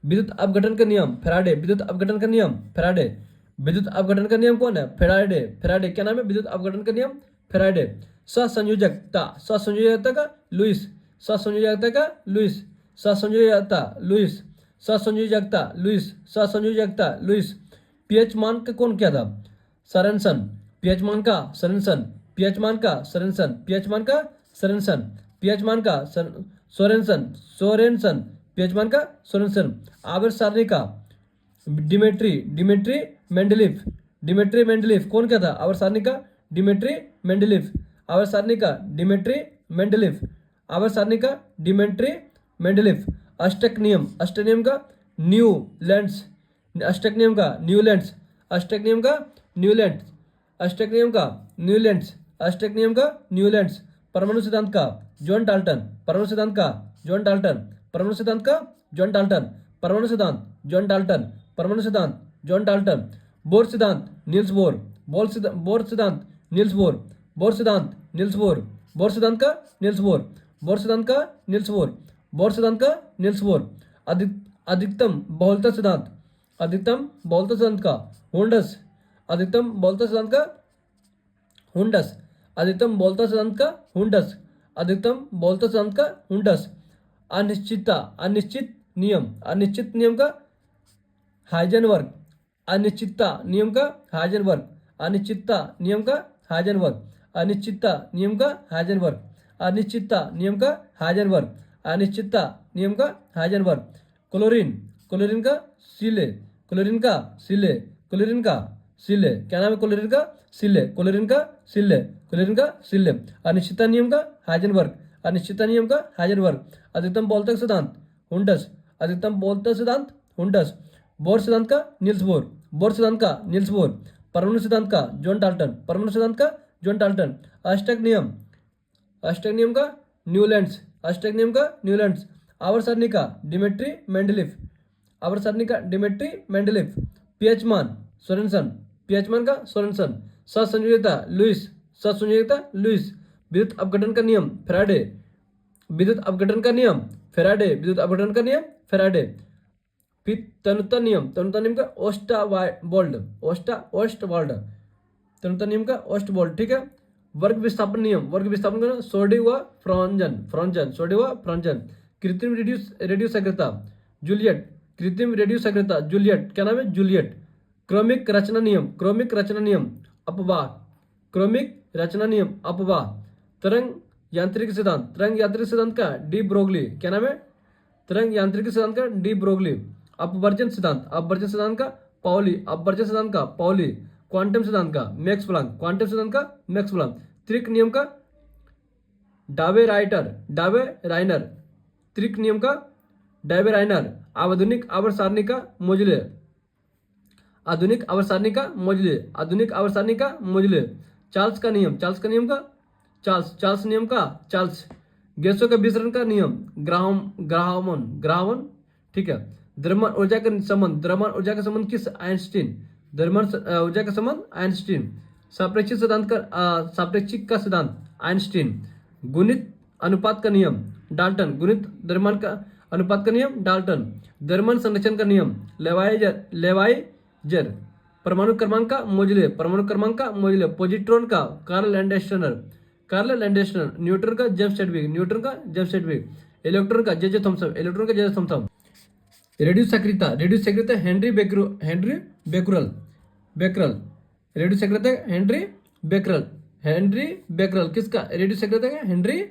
विद्युत अपघटन का नियम फैराडे, विद्युत अपघटन का नियम फैराडे। विद्युत अपघटन का नियम कौन है? फैराडे, फैराडे, क्या नाम है? विद्युत अपघटन का नियम फैराडे। सहसंयोजकता, सहसंयोजकता का लुईस, सहसंयोजकता का लुईस, सहसंयोजकता लुईस, सहसंयोजकता लुईस, सहसंयोजकता लुईस। पीएच मान का कौन किया था? सरेंसन। पीएच मान का सरेंसन, पीएच मान का सरेंसन, पीएच मान का सरेंसन, पीएच मान का सोरेंसन, सोरेंसन, पीएच मान का सोरेंसन। आवर्त सारणी का डिमेट्री मेंडलीफ, डिमेट्री मेंडलीफ कौन क्या था? आवर्त सारणी का डिमेट्री मेंडलीफ। आवर्त सारणी का डिमेट्री मेंडलीफ, आवर्त सारणी का डिमेट्री मेंडलीफ। अष्टक नियम, अष्टक नियम का न्यूलैंड्स, अष्टक नियम का न्यूलैंड्स, अष्टक नियम का न्यूलैंड्स, अष्टक नियम का न्यूलैंड्स, अष्टक नियम का न्यूलैंड्स। परमाणु सिद्धांत का जॉन डाल्टन, परमाणु सिद्धांत का जॉन डाल्टन, परमाणु सिद्धांत का जॉन डाल्टन, परमाणु सिद्धांत जॉन डाल्टन, परमाणु सिद्धांत जॉन डाल्टन। बोर सिद्धांत नील्स बोर, बोर सिद्धांत नील्स बोर, बोर सिद्धांत नील्स बोर, बोर सिद्धांत का नील्स बोर, बोर सिद्धांत का नील्स बोर, बोर सिद्धांत का नील्स बोर। अधिकतम बहुलता सिद्धांत, अधिकतम बहुलता सिद्धांत का हुंडस, अधिकतम बहुलता सिद्धांत का हुंडस, अधिकतम बहुलता सिद्धांत का हुंडस, अधिकतम बहुलता सिद्धांत का हुंडस। अनिश्चितता, अनिश्चित नियम, अनिश्चित नियम का हाइजेनबर्ग, अनिश्चितता नियम का हाइजेनबर्ग, अनिश्चितता नियम का हाइजेनबर्ग, अनिश्चितता नियम का हाइजेनबर्ग, अनिश्चितता नियम का हाइजेनबर्ग, अनिश्चितता नियम का हाइजेनबर्ग। क्लोरीन, क्लोरीन का सिले, क्लोरीन का सिले, क्लोरीन का सिले, क्या नाम है क्लोरीन का सिले, क्लोरीन का सिले, क्लोरीन का सिले। अनिश्चितता नियम का हाइजेनबर्ग, अनिश्चितता नियम का हाइजेनबर्ग। अधिकतम बहुलक सिद्धांत हुंडस, अधिकतम बहुलक सिद्धांत हुंडस। बोर सिद्धांत का नील्स बोर, बोर सिद्धांत का नील्स बोर। परमाणु सिद्धांत का जॉन डाल्टन, परमाणु सिद्धांत का जॉन डाल्टन। अष्टक नियम, अष्टक नियम का न्यूलैंड्स, अष्टक नियम का न्यूलैंड्स। आवर्त सारणी का डिमेट्री मेंडलीफ, आवर्त सारणी का डिमेट्री मेंडलीफ। पीएच मान सोरेनसन, पीएच मान का सोरेनसन। सहसंयोजकता लुईस, सहसंयोजकता लुईस। विद्युत अपघटन का नियम फैराडे, विद्युत अपघटन का नियम फैराडे, विद्युत अपघटन का नियम फैराडे। फिर तनुता नियम, तनुता नियम का ओस्टावाल्ड, ओस्टवाल्ड, तनुता नियम का ओस्टवाल्ड, ठीक है। वर्ग विस्थापन नियम, वर्ग विस्थापन का सोडी व फ्रॉन्जन, फ्रॉन्जन, सोडी व फ्रॉन्जन। कृत्रिम रेडियो सक्रियता जूलियट, कृत्रिम रेडियो सक्रियता जूलियट, क्या नाम है जूलियट। क्रमिक रचना नियम, क्रमिक रचना नियम अपवाह, क्रमिक रचना नियम अपवाह। तरंग यांत्रिक सिद्धांत, तरंग यांत्रिक सिद्धांत का डी ब्रोगली, क्या नाम है तरंग यांत्रिक सिद्धांत का डी ब्रोगली। अपवर्जन सिद्धांत, अपवर्जन सिद्धांत का पाउली, अपवर्जन सिद्धांत का पाउली। क्वांटम सिद्धांत का मैक्स प्लैंक, क्वांटम सिद्धांत का मैक्स प्लैंक। त्रिक नियम का डावे राइटर, डावे राइनर, त्रिक नियम का डावे राइनर। आधुनिक आवर्त सारणी का मोजले, आधुनिक आवर्त सारणी का मोजले, आधुनिक आवर्त सारणी का मोजले। चार्ल्स का नियम, चार्ल्स का नियम का चार्ल्स, चार्ल्स नियम का चार्ल्स। गैसों के विसरण का नियम ग्राहामन, ग्राहामन, ठीक है। द्रव्यमान ऊर्जा का संबंध, द्रव्यमान ऊर्जा का संबंध किस आइंस्टीन, द्रव्यमान ऊर्जा का संबंध आइंस्टीन। सापेक्षिक सिद्धांत का सापेक्षिक का सिद्धांत आइंस्टीन। गुणित अनुपात का नियम डाल्टन, गुणित द्रव्यमान का अनुपात का नियम डाल्टन। द्रव्यमान संरक्षण का नियम लेवाइजर। परमाणु क्रमांक का मोजले, परमाणु क्रमांक का मोजले। पॉजिट्रॉन का कार्ल लैंडस्टनर, कार्ल लैंडस्टनर। न्यूट्रॉन का जेम्स चैडविक, न्यूट्रॉन का जेम्स चैडविक। इलेक्ट्रॉन का जे थॉमसन, इलेक्ट्रॉन का जे थॉमसन। रेडियो सक्रियता, रेडियो सक्रियता हेनरी बेकरल, बेकरल। रेडियो सक्रियता हेनरी बेकरल, हेनरी बेकरल। किसका रेडियो सक्रियता का हेनरी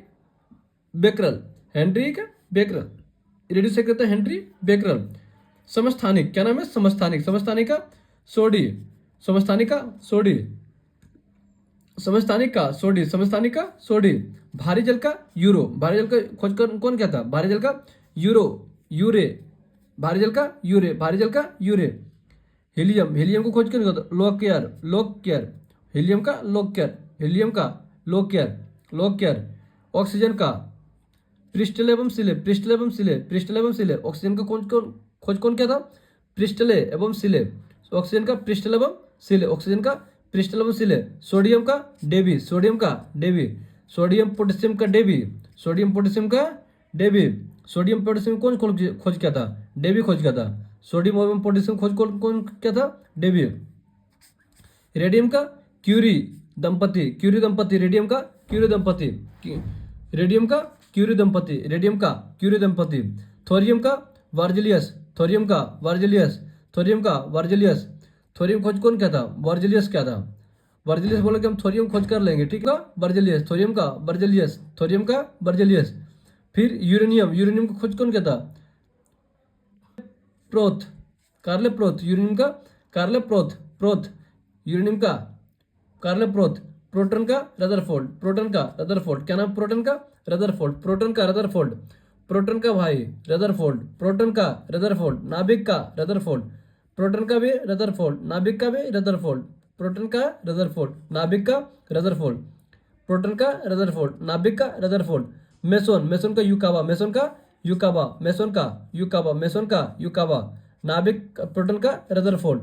बेकरल, हेनरी का बेकरल, रेडियो सक्रियता हेनरी बेकरल। समस्थानिक, क्या नाम है समस्थानिक, समस्थानिक का सोडी, समस्थानिक का सोडी, समस्थानिक का सोडी, समस्थानिक का सोडी। भारी जल का यूरो, भारी जल का खोज कौन क्या था, भारी जल का यूरो, यूरे, भारी जल का यूरे, भारी जल का यूरे। हीलियम, हीलियम को खोज कौन किया था, लोकेयर, लोकेयर। हीलियम का लोकेयर, हीलियम का लोकेयर, लोकेयर। ऑक्सीजन का प्रिस्टले एवं सिले, प्रिस्टले एवं सिले, प्रिस्टले एवं सिले। ऑक्सीजन का खोज कौन क्या था, प्रिस्टले एवं सिले। ऑक्सीजन का प्रिस्टले एवं सिले, ऑक्सीजन का प्रिस्टले एवं सिले। सोडियम का डेबी, सोडियम का डेबी। सोडियम पोटेशियम का डेबी, सोडियम पोटेशियम का डेबी। सोडियम पोटेशियम कौन खोज किया था, डेबी खोज किया था। सोडियम एवं पोटेशियम खोज कौन क्या था, डेबी। रेडियम का क्यूरी दंपति, क्यूरी दंपति। रेडियम का क्यूरी दंपति, रेडियम का क्यूरी दंपति, रेडियम का क्यूरी दंपति। थोरियम का वर्जिलियस, थोरियम का वर्जिलियस, थोरियम का वर्जिलियस। थोरियम खोज कौन क्या था, वर्जिलियस क्या था। वर्जिलियस बोले कि हम थोरियम खोज कर लेंगे, ठीक है। वर्जिलियस, थोरियम का वर्जिलियस, थोरियम का वर्जिलियस। फिर यूरेनियम, यूरेनियम को खोज कौन क्या था, प्रोथ, कार्ले प्रोथ। यूरेनियम का कार्ले प्रोथ, प्रोथ। यूरेनियम का कार्ले प्रोथ, प्रोटॉन का रदरफोर्ड, प्रोटॉन का रदरफोर्ड, क्या नाम प्रोटॉन का रदरफोर्ड, प्रोटॉन का रदरफोर्ड, प्रोटॉन का भाई रदरफोर्ड, प्रोटॉन का रदरफोर्ड, नाभिक का रदरफोर्ड, प्रोटॉन का भी रदरफोर्ड, नाभिक का भी रदरफोर्ड, प्रोटॉन का रदरफोर्ड, नाभिक का रदरफोर्ड, प्रोटॉन का रदरफोर्ड, नाभिक का रदरफोर्ड, मेसोन, मेसोन का यूकावा, मेसोन का यूकावा, मेसोन का यूकावा, मेसोन का यूकावा, नाभिक प्रोटॉन का रदरफोर्ड,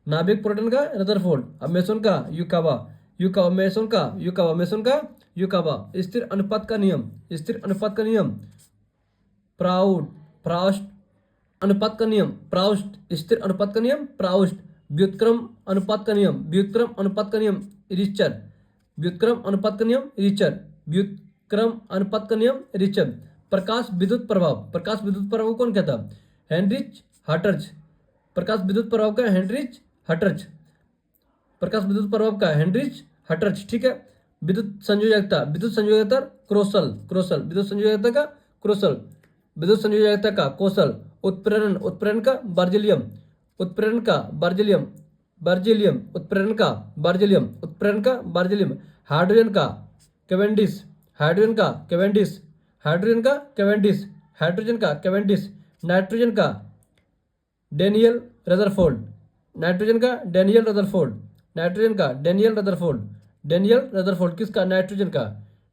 नाभिक प्रोटॉन का रदरफोर्ड, अब मेसोन का यूकावा, यूकावा मेसोन का यूकावा, मेसोन का यूकावा। स्थिर अनुपात का नियम, स्थिर अनुपात का नियम, प्राउड प्राउस्ट अनुपात का नियम, प्राउस्ट स्थिर अनुपात का नियम, प्राउस्ट व्युत्क्रम अनुपात का नियम, व्युत्क्रम अनुपात का नियम, रिचर, व्युत्क्रम अनुपात का नियम, रिचर, व्युत्क्रम अनुपात का नियम, रिचर। प्रकाश विद्युत प्रभाव, प्रकाश विद्युत प्रभाव को कौन कहता है? हेनरिच हटर्ज, प्रकाश विद्युत प्रभाव का हेनरिच हटर्ज, प्रकाश विद्युत प्रभाव का हेनरिच हटर्ज, ठीक है। विद्युत संयोजकता, विद्युत संयोजकता क्रोसल, क्रोसल, विद्युत संयोजकता का क्रोसल, विद्युत संयोजकता का कौशल, उत्प्रेरण, उत्प्रेरण का बर्जिलियम, उत्प्रेरण का बर्जिलियम, बर्जिलियम, उत्प्रेरण का बर्जिलियम, उत्प्रेरण का बर्जिलियम। हाइड्रोजन का कैवेंडिश, हाइड्रोजन का कैवेंडिश, हाइड्रोजन का कैवेंडिश, हाइड्रोजन का कैवेंडिश। नाइट्रोजन का डेनियल रदरफोर्ड, नाइट्रोजन का डेनियल रदरफोर्ड, नाइट्रोजन का डेनियल रदरफोर्ड, डेनियल रदरफोर्ड किसका? नाइट्रोजन का,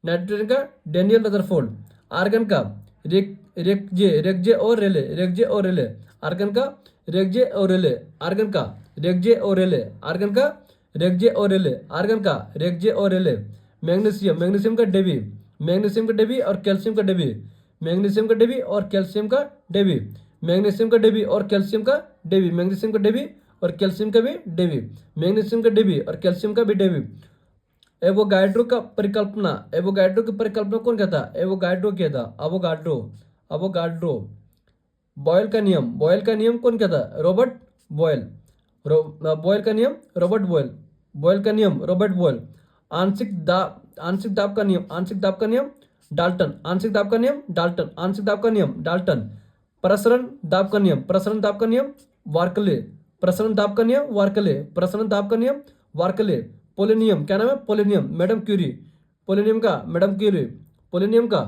नाइट्रोजन का डेनियल रदरफोर्ड। आर्गन का रेक्जे, रेक्जे और रेले, रेक्जे और रेले, आर्गन का रेक्जे और रेले, आर्गन का रेक्जे और रेले, आर्गन का रेक्जे और रेले, आर्गन का रेक्जे और रेले। मैग्नीशियम, मैग्नीशियम का डेबी, मैग्नीशियम का डेबी और कैल्शियम का डेबी, मैग्नीशियम का डेबी और कैल्शियम का डेबी, मैग्नीशियम का डेबी और कैल्शियम का डेबी, मैग्नीशियम का डेबी और कैल्शियम का भी डेबी, मैग्नीशियम का डेबी और कैल्शियम का भी डेबी। एवोगाड्रो का परिकल्पना, एवोगाड्रो की परिकल्पना कौन कहता है? एवोगाड्रो कहता, अवोगाड्रो, अवोगाड्रो। बॉयल का नियम, बॉयल का नियम कौन कहता है? रॉबर्ट बॉयल, बॉयल का नियम रॉबर्ट बॉयल, बॉयल का नियम रॉबर्ट बॉयल। आंशिक दाब, आंशिक दाब का नियम, आंशिक दाब का नियम डाल्टन, आंशिक दाब का नियम डाल्टन, आंशिक दाब का नियम डाल्टन। प्रसरण दाब का नियम, प्रसरण दाब का नियम वार्कले, प्रसरण दाब का नियम वार्कले, प्रसरण दाब का नियम वार्कले। पोलिनियम, क्या नाम है? पोलिनियम, मैडम क्यूरी, पोलिनियम का मैडम क्यूरी, पोलिनियम का,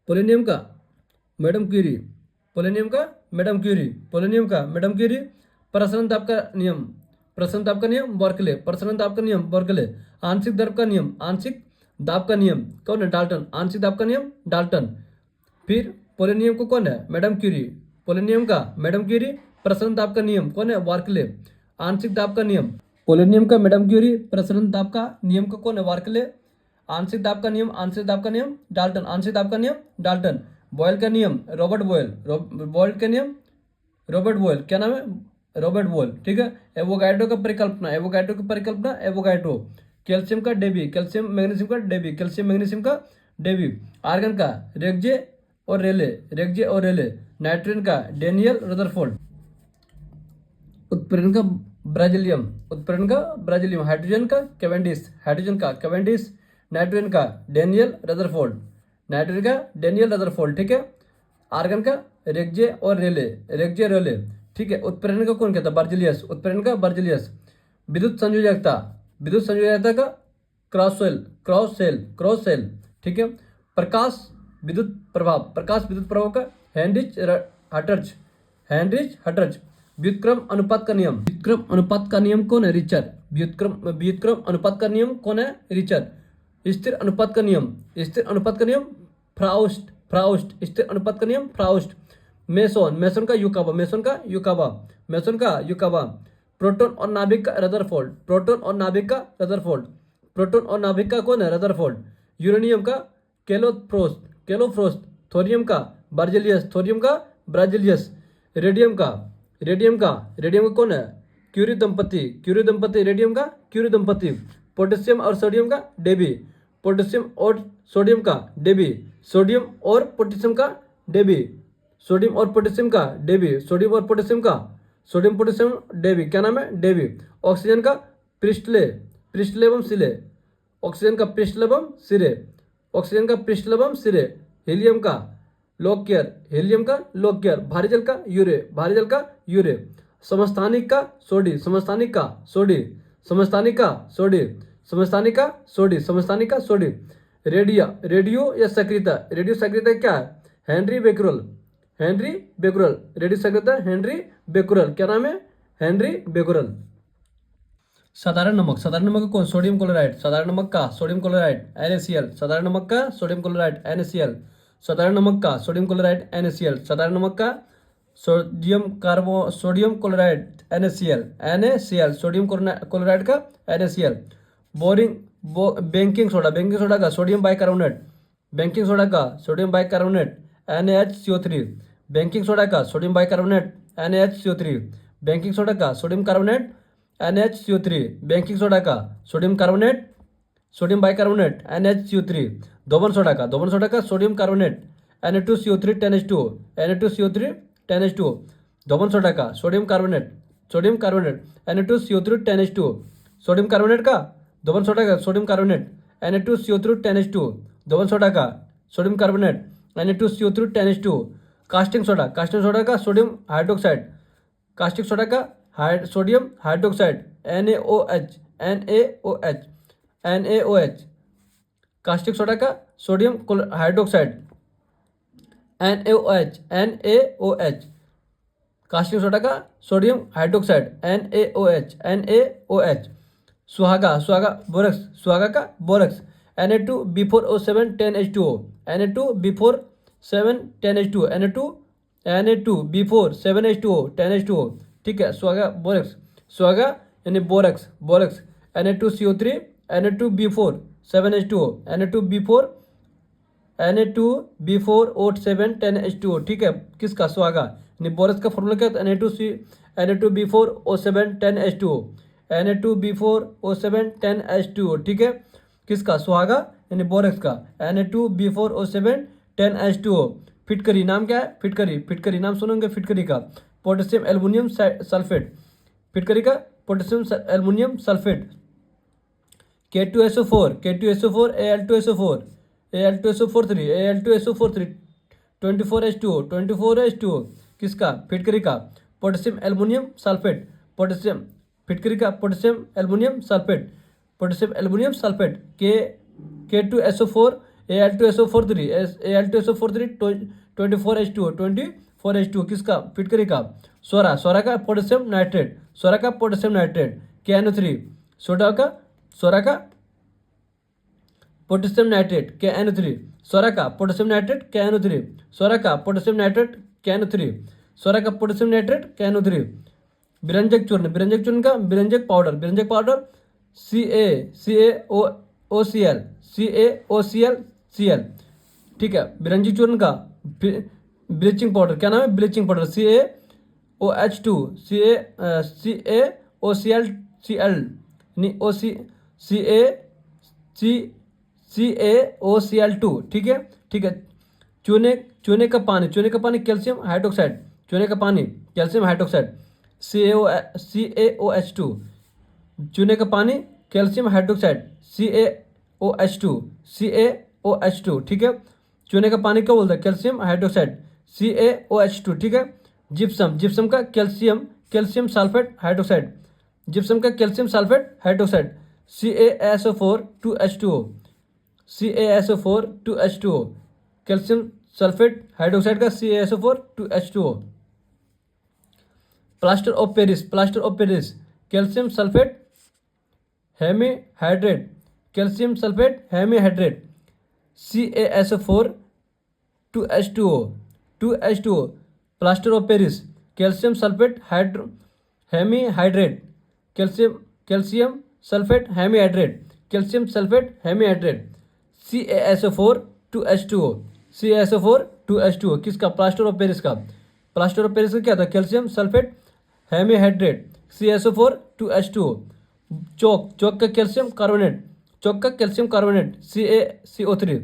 पोलिनियम का मैडम क्यूरी, पोलिनियम का मैडम क्यूरी, पोलिनियम का मैडम क्यूरी। प्रसरण दाब का नियम, प्रसरण दाब का नियम बर्कले, प्रसरण दाब का नियम बर्कले। आंशिक दाब का नियम, आंशिक दाब का नियम कौन है? डाल्टन, आंशिक दाब का नियम डाल्टन। फिर पोलिनियम को कौन है? मैडम क्यूरी, पोलिनियम का मैडम क्यूरी। प्रसरण दाब का नियम कौन है? वार्कले। आंशिक दाब का नियम पोलिनियम का मैडम क्यूरी, प्रसरण दाब का नियम का कौन है? वार्कले। आंशिक दाब का नियम, आंशिक दाब का नियम डाल्टन, आंशिक दाब का नियम डाल्टन। बॉयल का नियम रॉबर्ट बॉयल, बॉयल का नियम रॉबर्ट बॉयल, क्या नाम है? रॉबर्ट बॉयल, ठीक है। एवोगाड्रो का परिकल्पना, एवोगाड्रो की परिकल्पना एवोगाड्रो। कैल्शियम का डेबी, कैल्शियम मैग्नीशियम का डेबी, कैल्शियम मैग्नीशियम का डेबी। आर्गन का रेक्जे और रेले, रेक्जे और रेले। नाइट्रोजन का डेनियल रदरफोर्ड। उत्प्रेरण का ब्राजिलियम, उत्प्रेरण का ब्राजिलियम। हाइड्रोजन का कैवेंडिश, हाइड्रोजन का कैवेंडिश। नाइट्रोजन का डेनियल रदरफोर्ड, नाइट्रोजन का डेनियल रदरफोर्ड, ठीक है। आर्गन का रेक्जे और रेले, रेक्जे रेले, ठीक है। उत्प्रेरण का कौन कहता है? बर्जिलियस, उत्प्रेरण का बर्जिलियस। विद्युत संयोजकता, विद्युत संयोजकता का cross sell, cross sell, cross sell, ठीक है। प्रकाश विद्युत प्रभाव, प्रकाश विद्युत प्रभाव का हेनरिच हटर्ज, हेनरिच हटर्ज। व्युत्क्रम अनुपात का नियम, व्युत्क्रम अनुपात का नियम कौन है? रिचर, व्युत्क्रम, व्युत्क्रम अनुपात का नियम कौन है? रिचर। स्थिर अनुपात का नियम, स्थिर अनुपात का नियम फ्राउस्ट, फ्राउस्ट, स्थिर अनुपात का नियम फ्राउस्ट। मेसोन, मेसोन का यूकावा, मेसोन का यूकावा, मेसोन का यूकावा। प्रोटॉन और नाभिक का रदरफोर्ड, प्रोटॉन और नाभिक का रदरफोर्ड, प्रोटॉन और नाभिक का कौन है? रदरफोर्ड। यूरेनियम का केलोफ्रोस्ट, केलोफ्रोस्ट। थोरियम का बर्जिलियस, थोरियम का ब्राजिलियस। रेडियम का, रेडियम का, रेडियम का कौन है? क्यूरी दंपति, क्यूरी दंपति, रेडियम का क्यूरी दंपति। पोटेशियम और सोडियम का डेबी, पोटेशियम और सोडियम का डेबी, सोडियम और पोटेशियम का डेबी, सोडियम और पोटेशियम का डेबी, सोडियम और पोटेशियम का, सोडियम पोटेशियम डेबी, क्या नाम है? डेबी। ऑक्सीजन का पृष्ठले, पृष्ठले एवं सिरे, ऑक्सीजन का पृष्ठले एवं सिरे, ऑक्सीजन का पृष्ठले एवं सिरे। हीलियम का लोकेयर, हीलियम का लोकेयर। भारी जल का यूरे, भारी जल का यूरे। समस्थानिक का सोडी, समस्थानिक का सोडी, समस्थानिका सोडी, समस्थानिका सोडी, समस्थानिका सोडी। रेडियो या सक्रियता, रेडियो सक्रियता क्या है? Henry Becquerel, Henry Becquerel. Radio सक्रियता हेनरी बेकुरल, क्या नाम है? Henry Becquerel. साधारण नमक, साधारण नमक का कौन? सोडियम क्लोराइड, साधारण नमक का सोडियम क्लोराइड NaCl, साधारण नमक का सोडियम क्लोराइड NaCl, साधारण नमक का सोडियम क्लोराइड NaCl, साधारण नमक का sodium chloride NaCl, sodium chloride का NaCl। Baking soda, baking soda का सोडियम बाइकार्बोनेट, बेकिंग सोडा का sodium bicarbonate NaHCO3, baking soda का sodium bicarbonate NaHCO3, baking soda का sodium carbonate NaHCO3, baking soda का sodium carbonate, sodium bicarbonate NaHCO3। धोबन soda का sodium carbonate Na2CO3 10H2O, Na2CO3 10H2O। धोबन soda का sodium carbonate Na2CO3 10H2O, sodium carbonate का धोबन soda का सोडियम कार्बोनेट Na2CO3 10H2O, धोबन सोडा का sodium carbonate Na2CO3 10H2O। Casting soda का सोडियम हाइड्रोक्साइड, कास्टिक सोडा का sodium hydroxide NaOH। Caustic soda का sodium hydroxide NaOH। Caustic soda का sodium hydroxide NaOH। सुहागा borax Na2B4O7 10H2O, Na2B4 10H2O, Na2B4 7H2O 10H2O। ठीक है, सुहागा यानी borax Na2CO3 Na2B4 7H2O, Na2B4O7 10H2O। ठीक है, किसका? सुहागा यानी बोरक्स का फॉर्मूला क्या है? Na2B4O7 10H2O, Na2B4O7 10H2O। ठीक है, किसका? सुहागा यानी बोरक्स का Na2B4O7 10H2O। फिटकरी नाम क्या है? फिटकरी नाम सुनेंगे फिटकरी का, पोटेशियम एल्युमिनियम सल्फेट, फिटकरी का potassium aluminium sulphate. K2SO4 Al2SO4 Al2SO4 24H2O, किसका? फिटकरी का पोटेशियम एल्युमिनियम सल्फेट, फिटकरी का potassium aluminium sulphate. K2SO4 Al2SO4 24H2O, किसका? फिटकरी का सोरा का पोटेशियम नाइट्रेट। KNO3 सोरा का पोटेशियम नाइट्रेट KNO3, सोरा का पोटेशियम नाइट्रेट KNO3, सोरा का पोटेशियम नाइट्रेट KNO3। विरंजक चूर्ण का विरंजक पाउडर CaOCl। ठीक है, विरंजक चूर्ण का ब्लीचिंग पाउडर, क्या नाम है? Bleaching powder CaOH2 CaOCl2। ठीक है, चूने का पानी कैल्शियम हाइड्रोक्साइड, CaOH2। चूने का पानी कैल्शियम हाइड्रोक्साइड CaOH2। ठीक है, चूने का पानी क्या बोलता है? Calcium hydroxide CaOH2। ठीक है, जिप्सम का calcium sulphate hydroxide, CaSO4 2H2O, calcium sulphate hydroxide का CaSO4 2H2O। Plaster of Paris calcium sulphate hemihydrate, CaSO4 2H2O। Plaster of Paris calcium sulphate hemihydrate, calcium sulphate hemihydrate CaSO4 2H2O, किसका? Plaster of Paris का क्या था? Calcium sulphate hemihydrate CaSO4 2H2O। चौक का calcium carbonate CaCO3,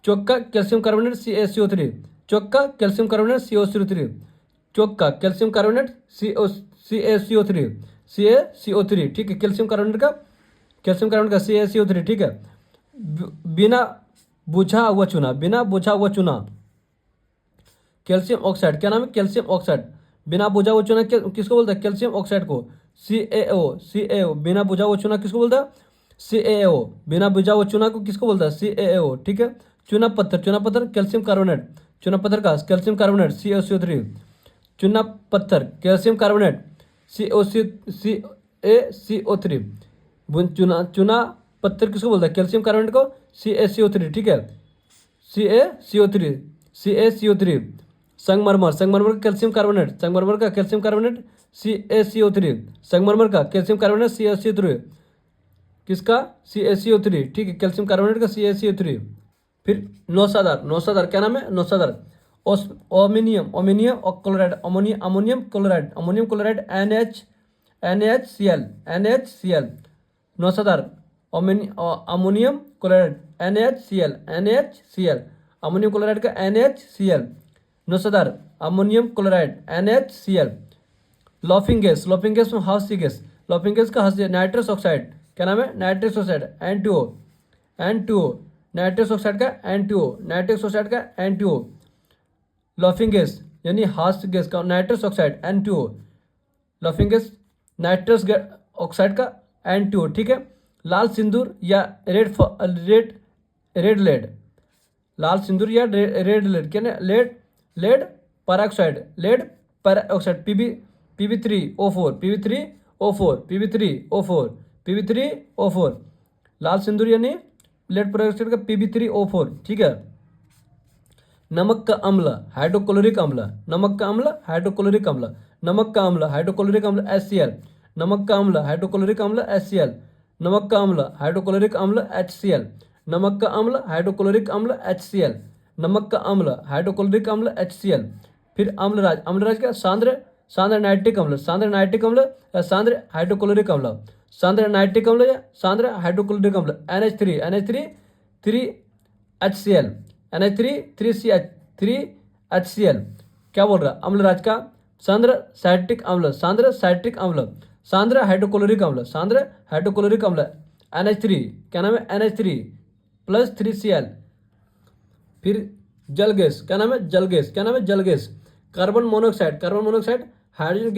चौक का calcium carbonate CaCO3, चौक का calcium carbonate CaCO3, CaCO3। ठीक है, calcium carbonate का CaCO3। ठीक है, बिना बुझा हुआ चूना कैल्शियम ऑक्साइड, क्या नाम है? Calcium oxide. बिना बुझा हुआ चूना किसको बोलते हैं? कैल्शियम ऑक्साइड को CaO बिना बुझा हुआ चूना किसको बोलता है? CaO बिना बुझा हुआ चूना को किसको बोलता है? CaO, ठीक है। चूना पत्थर कैल्शियम कार्बोनेट, चूना पत्थर का कैल्शियम कार्बोनेट CaCO3, चूना पत्थर कैल्शियम कार्बोनेट CaCO3, चूना पत्थर किसको बोलता है? कैल्शियम कार्बोनेट को CaCO3, ठीक है। CaCO3 संगमरमर का कैल्शियम कार्बोनेट CaCO3, संगमरमर का कैल्शियम कार्बोनेट CaCO3, किसका? CaCO3, ठीक है, कैल्शियम कार्बोनेट का CaCO3। फिर नौसादार क्या नाम है? नौसादार ammonium chloride, ammonium chloride NaCl, नौसादार ammonium chloride NaCl, ammonium chloride का NaCl, नौसादार ammonium chloride NaCl। Laughing gas में हाउस गैस, लॉफिंग गैस का नाइट्रस ऑक्साइड, क्या नाम है? Nitrous oxide N2O, nitrous oxide का N2O, लॉफिंग गैस यानी हाउस गैस का nitrous oxide N2O, laughing gas nitrous oxide का N2O, ठीक है। लाल सिंदूर या रेड लेड, लाल सिंदूर या रेड लेड क्या ना? लेड पैराऑक्साइड PB3O4, लाल सिंदूर यानी लेड पैराऑक्साइड का PB3O4, ठीक है। नमक का अम्ल हाइड्रोक्लोरिक अम्ल, HCl, नमक का अम्ल हाइड्रोक्लोरिक अम्ल HCl, नमक का अम्ल हाइड्रोक्लोरिक अम्ल HCl, नमक का अम्ल हाइड्रोक्लोरिक अम्ल HCl, नमक का अम्ल हाइड्रोक्लोरिक अम्ल HCl। फिर अम्लराज का सांद्र नाइट्रिक अम्ल, या सांद्र हाइड्रोक्लोरिक अम्ल, या सांद्र हाइड्रोक्लोरिक अम्ल NH3 3HCl, NH3 क्या बोल रहा? अम्लराज का सांद्र साइट्रिक अम्ल, सांद्र हाइड्रोक्लोरिक अम्ल NH3, क्या नाम है? NH3 + 3Cl। फिर जल गैस, क्या नाम है? जल gas, carbon monoxide hydrogen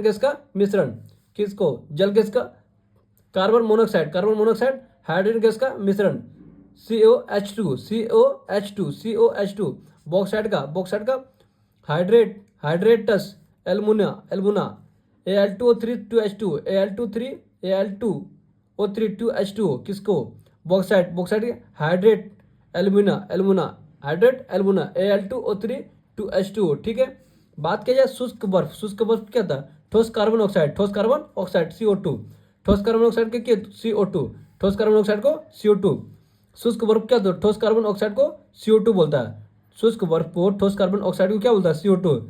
gas का मिश्रण, किसको? जल गैस का कार्बन मोनोऑक्साइड हाइड्रोजन गैस का मिश्रण COH2, बॉक्साइड का हाइड्रेटस एल्मुना Al2O3 2H2, किसको? बॉक्साइड हाइड्रेट एल्मुना Al2O3 2H2, ठीक है। बात किया जाए शुष्क बर्फ क्या था? ठोस कार्बन ऑक्साइड CO2, ठोस कार्बन ऑक्साइड के CO2, ठोस कार्बन ऑक्साइड को CO2। शुष्क बर्फ क्या था? ठोस कार्बन ऑक्साइड को CO2 बोलता है, शुष्क बर्फ को ठोस कार्बन ऑक्साइड को क्या बोलता है? CO2।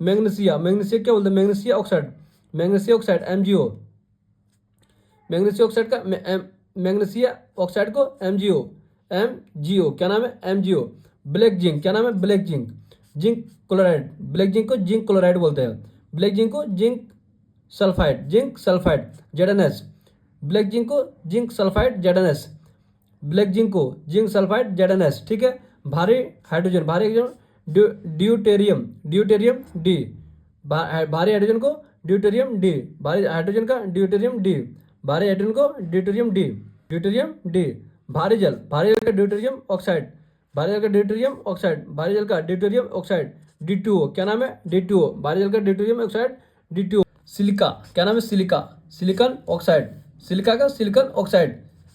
मैग्नीशिया क्या बोलता है? Magnesia oxide MgO, magnesia oxide को MgO, क्या नाम है? MgO। ब्लैक जिंक, क्या नाम है? Black zinc chloride, black zinc को जिंक क्लोराइड बोलते हैं, ब्लैक जिंक को zinc sulphide ZnS, black zinc को जिंक सल्फाइड ZnS, ठीक है। भारी हाइड्रोजन ड्यूटेरियम D, भारी हाइड्रोजन को ड्यूटेरियम D, भारी हाइड्रोजन का ड्यूटेरियम D, भारी जल का ड्यूटेरियम ऑक्साइड, भारी जल का ड्यूटेरियम ऑक्साइड D2O, क्या नाम है? D2O, भारी जल का ड्यूटेरियम ऑक्साइड D2O। सिलिका, क्या नाम है? Silicon oxide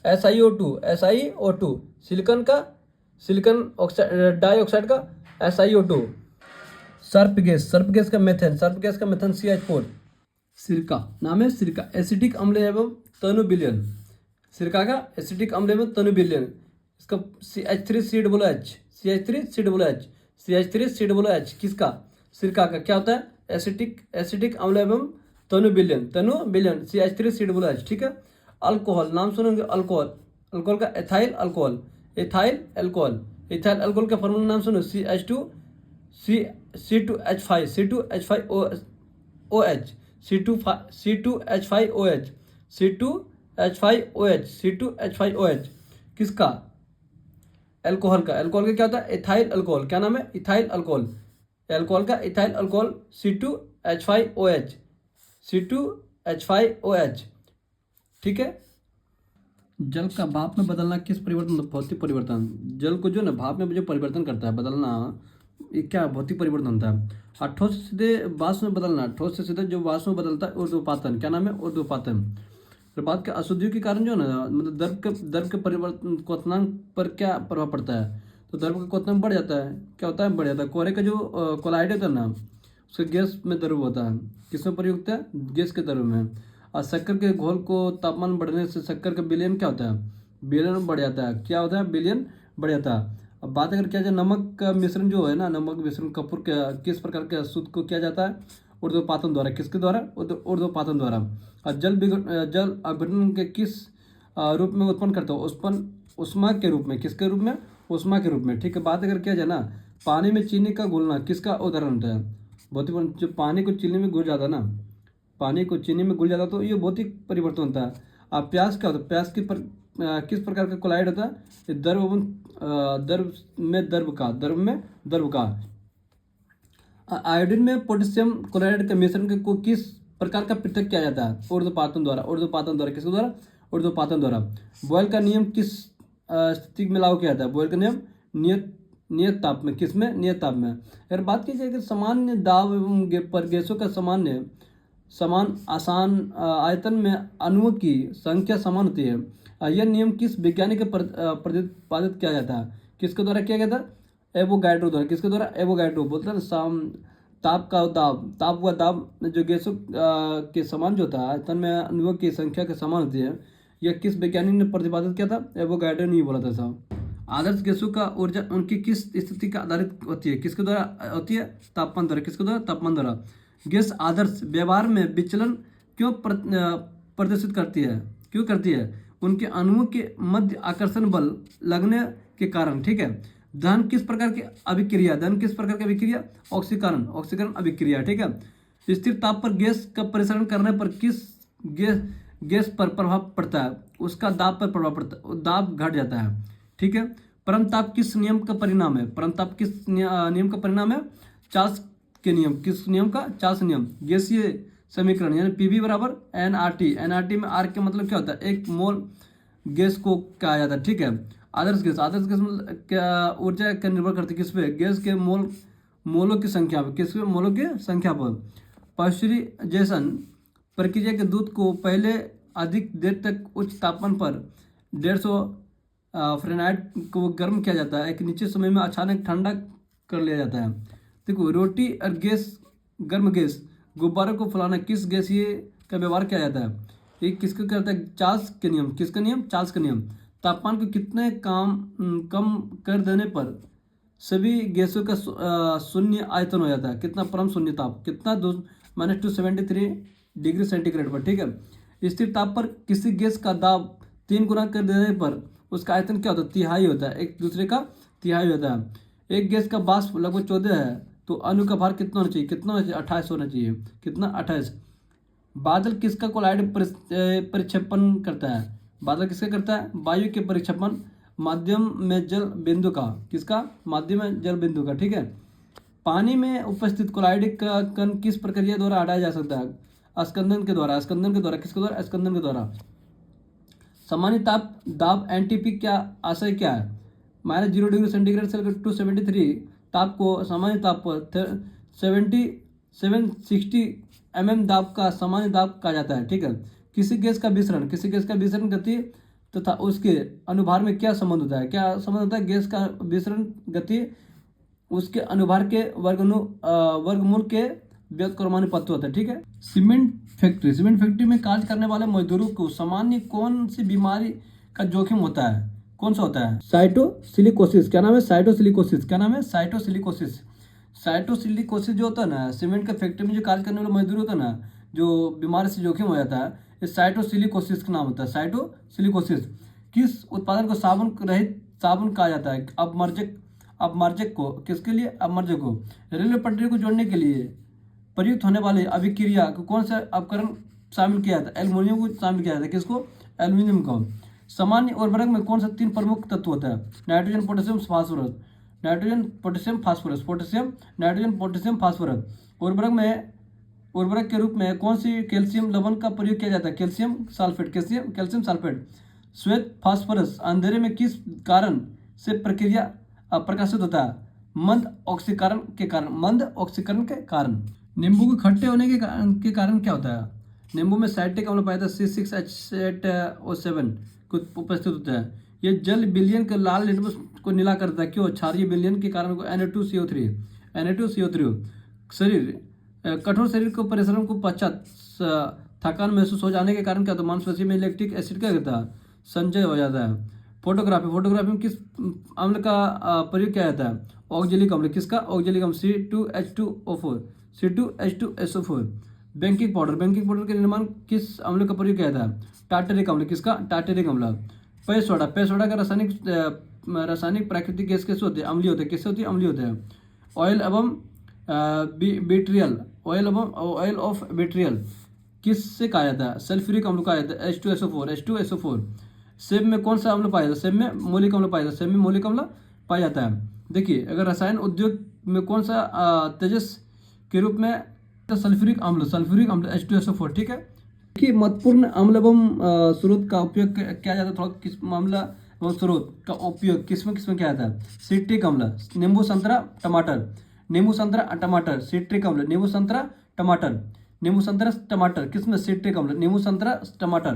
SiO2, silicon dioxide का SiO2। सर्प गैस का मेथेन CH4। सिरका, नाम है सिरका, एसिटिक अम्ल एवं तनुविलयन, सिरका का एसिटिक अम्ल एवं तनुविलयन, इसका CH3COOH, किसका? सिरका का। क्या होता है? एसिटिक अम्ल एवं तनुविलयन CH3COOH, ठीक है। अल्कोहल, नाम सुनेंगे अल्कोहल का एथाइल अल्कोहल का फॉर्मूला नाम सुनो C2H5OH, किसका? अल्कोहल का क्या होता है? एथाइल अल्कोहल, क्या नाम है? इथाइल अल्कोहल का इथाइल अल्कोहल H5OH, C2H5OH। ठीक है। जल का भाप में बदलना किस परिवर्तन? भौतिक परिवर्तन। जल को जो ना भाप में जो परिवर्तन करता है, बदलना, ये क्या भौतिक परिवर्तन होता है। और ठोस से सीधे वाष्प में बदलना, ठोस से सीधे जो वाष्प में बदलता है ऊर्ध्वपातन। क्या नाम है? ऊर्ध्वपातन। फिर बात के अशुद्धियों के कारण जो ना मतलब द्रव के परिवर्तन क्वथनांक पर क्या प्रभाव पड़ता है। तो द्रव का क्वथनांक बढ़ जाता है। क्या होता है? बढ़ जाता है। कोरे का जो कोलाइड होता है ना, उसके गैस में द्रव होता है। किसमें प्रयुक्त है? गैस के द्रव में। और शक्कर के घोल को तापमान बढ़ने से शक्कर का विलयन क्या होता है? विलयन बढ़ जाता है। क्या होता है? विलयन बढ़ जाता है। अब बात अगर किया जाए नमक का मिश्रण जो है ना, नमक मिश्रण कपूर का किस प्रकार के शुद्ध को किया जाता है? ऊर्ध्वपातन द्वारा। किसके द्वारा? ऊर्ध्वपातन द्वारा। और जल अभिनन के किस रूप में उत्पन्न करता है? उष्मा के रूप में। किसके रूप में? उष्मा के रूप में। ठीक है। बात अगर किया जाए ना, पानी में चीनी का घुलना किसका उदाहरण होता है? भौतिक। जो पानी को चीनी में घुल जाता है ना, पानी को चीनी में घुल जाता तो ये भौतिक परिवर्तन होता है। अब प्यास क्या होता है? प्यास किस प्रकार का कोलाइड होता है? द्रव में द्रव का। आयोडीन में पोटेशियम क्लोराइड के मिश्रण को किस प्रकार का पृथक किया जाता है? ऊर्ध्वपातन द्वारा। किसके द्वारा? ऊर्ध्वपातन द्वारा। बॉयल का नियम किस स्थिति में लागू किया जाता है? बॉयल का नियम नियत ताप में। किसमें? नियत ताप में। अगर बात की जाए कि सामान्य दाब एवं पर गैसों का समान आसान आयतन में अणुओं की संख्या समान होती है। यह नियम किस वैज्ञानिक के प्रतिपादित किया जाता है? किसके द्वारा किया गया था? एवोगाड्रो द्वारा। किसके द्वारा? एवोगाड्रो। बोलते हैं ताप हुआ दाब जो गैसों के समान जो होता है, आयतन में अणुओं की संख्या के समान होती है। यह किस वैज्ञानिक ने प्रतिपादित किया था? एवोगाड्रो ने बोला था साहब। आदर्श गैसों का ऊर्जा उनकी किस स्थिति का आधारित होती है? किसके द्वारा होती है? तापमान द्वारा। किसके द्वारा? तापमान द्वारा। गैस आदर्श व्यवहार में विचलन क्यों प्रदर्शित करती है? क्यों करती है? उनके अणुओं के मध्य आकर्षण बल लगने के कारण। ठीक है। दहन किस प्रकार की अभिक्रिया? ऑक्सीकरण अभिक्रिया। ठीक है। स्थिर ताप पर गैस का परिसरण करने पर किस गैस पर प्रभाव पड़ता है? उसका दाब पर प्रभाव पड़ता है। दाब घट जाता है। ठीक है। परम ताप किस नियम का परिणाम है? परम ताप किस नियम का परिणाम है? चार्ल्स के नियम। किस नियम का? चार्ल्स नियम। गैसीय समीकरण यानी पीवी बराबर एनआरटी। एनआरटी में आर के मतलब क्या होता है? एक मोल गैस को कहा जाता है। ठीक है। आदर्श गैस मतलब क्या ऊर्जा का निर्भर करती है? किस पे? गैस के मोलों की संख्या पर। किस पे? मोलों की संख्या पर। पाश्चुराइजेशन प्रक्रिया के दूध को पहले अधिक देर तक उच्च तापमान पर 150 फ़ारेनहाइट को गर्म किया जाता है। एक निश्चित समय में अचानक ठंडा कर लिया जाता है। देखो, रोटी और गर्म गैस गुब्बारे को फैलाना किस गैसीय का व्यवहार किया जाता है? ये किसका करता है? चार्ल्स के नियम। किसका नियम? चार्ल्स का नियम। तापमान को कितने कम कर देने पर सभी गैसों का शून्य आयतन हो जाता है? कितना? परम शून्य ताप। कितना? -273 डिग्री सेंटीग्रेड पर। ठीक है। स्थिर ताप पर किसी गैस का दाब 3 गुना कर देने पर उसका आयतन क्या होता है? तिहाई होता है। एक दूसरे का तिहाई होता है। एक गैस का वाष्प लगभग 14 है तो अणु का भार कितना होना चाहिए? 28 होना चाहिए। कितना? 28। बादल किसका कोलाइड परिक्षेपण करता है? बादल किसका करता है? वायु के परिक्षेपण माध्यम में जल बिंदु का। किसका? माध्यम में जल बिंदु का। ठीक है। पानी में उपस्थित कोलाइडिक का कण किस प्रक्रिया द्वारा हटाया जा सकता है? स्कंदन के द्वारा। किसके द्वारा? स्कंदन के द्वारा। सामान्य दाब एनटीपी क्या आशय क्या है? -0 डिग्री सेंटीग्रेड से लेकर 273 ताप को सामान्य ताप पर 760 mm दाब का सामान्य दाब कहा जाता है। ठीक है। किसी गैस का विसरण गति तथा उसके अनुभार में क्या संबंध होता है? क्या संबंध होता है? गैस का विसरण गति उसके अनुभार के वर्गमूल के व्युत्क्रमानुपाती होता है। ठीक है। सीमेंट फैक्ट्री में कार्य करने वाले मजदूरों को सामान्य कौन सी बीमारी का जोखिम होता है? कौन सा होता है? साइटोसिलिकोसिस। क्या नाम है? साइटोसिलिकोसिस जो होता है ना, सीमेंट के फैक्ट्री में जो कार्य करने वाले मजदूर होता है ना, जो बीमारी से जोखिम हो जाता है, इस साइटोसिलिकोसिस का नाम होता है। साइटोसिलिकोसिस। किस उत्पादन को साबुन रहित साबुन कहा जाता है? अपमार्जक को। किसके लिए? अपमार्जक को। रेलवे पटरी को जोड़ने के लिए प्रयुक्त होने वाले अभिक्रिया को कौन सा उपकरण शामिल किया जाता है? एल्युमिनियम को शामिल किया जाता है। किसको? एल्युमिनियम को। सामान्य उर्वरक में कौन सा 3 प्रमुख तत्व होता है? Nitrogen, potassium, phosphorus. उर्वरक में उर्वरक के रूप में कौन सी कैल्शियम लवण का प्रयोग किया जाता है? Calcium sulphate, calcium sulphate. श्वेत फास्फोरस अंधेरे में किस कारण से प्रक्रिया प्रकाशित होता है? मंद ऑक्सीकरण के कारण, मंद ऑक्सीकरण के कारण। नींबू के खट्टे होने के कारण क्या होता है? नींबू में साइट्रिक अम्ल पाया जाता है C6H8O7 को उपस्थित होता है। ये जल विलयन के लाल लिटमस को नीला करता है। क्यों? क्षारीय विलयन के कारण को Na2CO3 शरीर कठोर शरीर को परिश्रम को पश्चात थकान महसूस हो जाने के कारण क्या होता है? मांसपेशी में लैक्टिक एसिड क्या करता है? संचय हो जाता है। फोटोग्राफी में किस अम्ल का प्रयोग किया जाता है? ऑक्जेलिक अम्ल। किसका? ऑक्जेलिक अम्ल C2H2SO4। बेकिंग पाउडर के निर्माण किस अम्ल का प्रयोग किया जाता है? टार्टरिक अम्ल। किसका? टार्टरिक अम्ल। पेय सोडा का रासायनिक प्राकृतिक गैस कैसे होते हैं? अम्लीय होते हैं। कैसे होती है? अम्लीय होते हैं। ऑयल ऑफ विट्रियल किससे कहा जाता है? सल्फ्यूरिक अम्ल कहा जाता है। H2SO4। सेब में कौन सा अम्ल पाया जाता है? सेब में मौलिक अम्ल पाया जाता है। देखिए, अगर रसायन उद्योग में कौन सा तेजस के रूप में सल्फ्यूरिक अम्ल H2SO4। ठीक है। देखिए, महत्वपूर्ण अम्ल एवं स्रोत का उपयोग किया जाता है। थोड़ा किस अम्ल एवं स्रोत का उपयोग किसमें किया जाता है? सिट्रिक अम्ल। नींबू संतरा टमाटर सिट्रिक अम्ल। नींबू संतरा टमाटर किसमें? सिट्रिक अम्ल। नींबू संतरा टमाटर।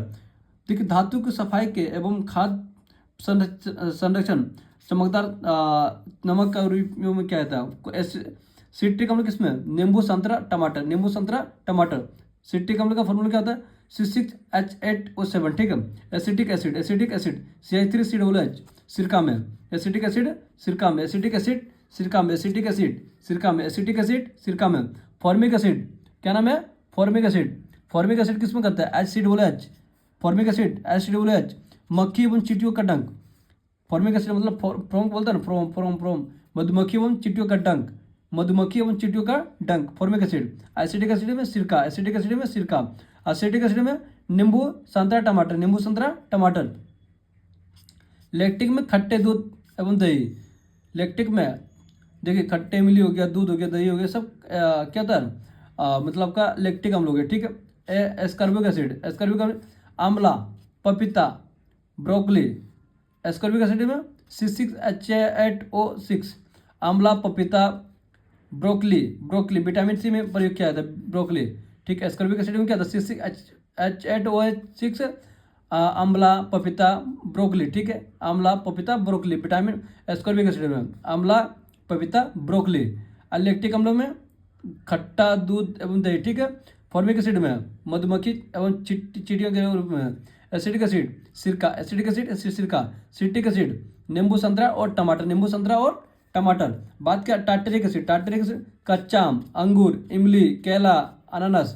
देखिए, धातु की सफाई के एवं खाद संरक्षण चमकदार नमक का रूप में क्या आता है? सिट्रिक अम्ल किसमें? नींबू संतरा टमाटर। सिट्रिक अम्ल का फॉर्मूला क्या होता है? C6H8O7। ठीक है। एसिटिक एसिड CH3COOH सिरका में। एसिटिक एसिड सिरका में। फॉर्मिक एसिड क्या नाम है? फॉर्मिक एसिड किसमें करता है? HCOOH। Formic acid HCOOH। मक्खी एवं चींटियों का डंक। फॉर्मिक एसिड मतलब फ्रोम बोलता है ना, फ्रोम। मधुमक्खी एवं चींटियों का डंक। Formic acid. एसिटिक एसिड में सिरका। एसिटिक एसिड में नींबू संतरा टमाटर। लैक्टिक में खट्टे दूध एवं दही। लैक्टिक में देखिए, खट्टे इमली हो गया, दूध हो गया, दही हो गया, सब क्या होता है? मतलब का लैक्टिक अम्ल हो गया। ठीक है। एस्कॉर्बिक एसिड आंवला, पपीता, ब्रोकली। एस्कॉर्बिक एसिड में C6H8O6 आंवला, पपीता, ब्रोकली विटामिन सी में प्रयोग किया जाता है। ब्रोकली। ठीक है। एस्कॉर्बिक एसिड में क्या था? C6H8OH6 आंवला, पपीता, ब्रोकली। ठीक है। आंवला, पपीता, ब्रोकली विटामिन एस्कॉर्बिक एसिड में आंवला, पपीता, ब्रोकली। लैक्टिक अम्ल में खट्टा दूध एवं दही। ठीक है। फॉर्मिक एसिड में मधुमक्खी एवं चींटियों के रूप में। एसिटिक एसिड सिरका। सिट्रिक एसिड नींबू संतरा और टमाटर। बात क्या? टार्टरिक एसिड कच्चा आम, अंगूर, इमली, केला, अनानास।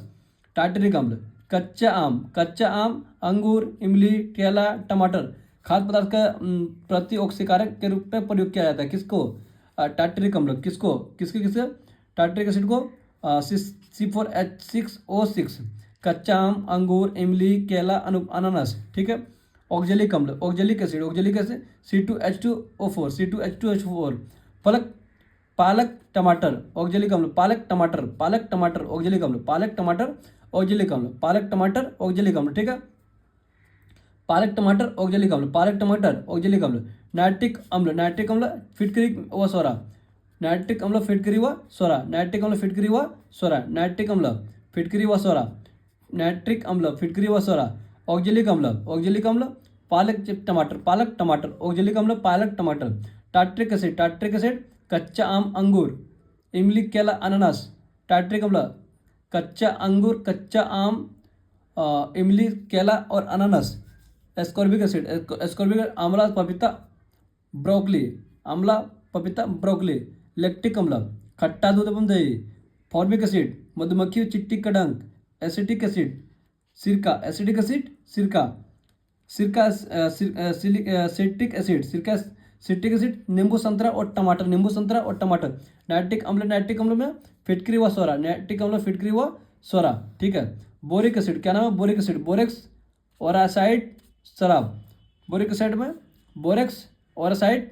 टार्टरिक अम्ल कच्चा आम, अंगूर, इमली, केला, टमाटर। खाद्य पदार्थ का प्रति ऑक्सीकारक के रूप में प्रयोग किया जाता है। किसको? टार्टरिक अम्ल। किसके? टार्टरिक एसिड को C4H6O6 कच्चा आम, अंगूर, इमली, केला, अनानास। ठीक है। ऑक्जेलिक एसिड C2H2O4 पालक टमाटर ऑक्जेलिक अम्ल। पालक टमाटर ऑक्जेलिक अम्ल। ठीक है। पालक टमाटर ऑक्जेलिक अम्ल। नाइट्रिक अम्ल फिटकरी व सोरा। नाइट्रिक अम्ल फिटकरी व सोरा। ऑक्जेलिक अम्ल पालक टमाटर ऑक्जेलिक अम्ल पालक टमाटर। टार्टरिक एसिड कच्चा आम, अंगूर, इमली, केला, अनानास। टार्टरिक अम्ल कच्चा आम, इमली, केला और अनानास। एस्कॉर्बिक एसिड आंवला, पपीता, ब्रोकली। लैक्टिक अम्ल खट्टा दूध एवं दही। फॉर्मिक एसिड मधुमक्खी और चींटी का डंक। एसिटिक एसिड सिट्रिक एसिड नींबू संतरा और टमाटर। नाइट्रिक अम्ल में फिटकरी व सोरा। ठीक है। बोरिक एसिड क्या नाम है? बोरेक्स ओरासाइड शराब। बोरिक एसिड में बोरेक्स ओरासाइड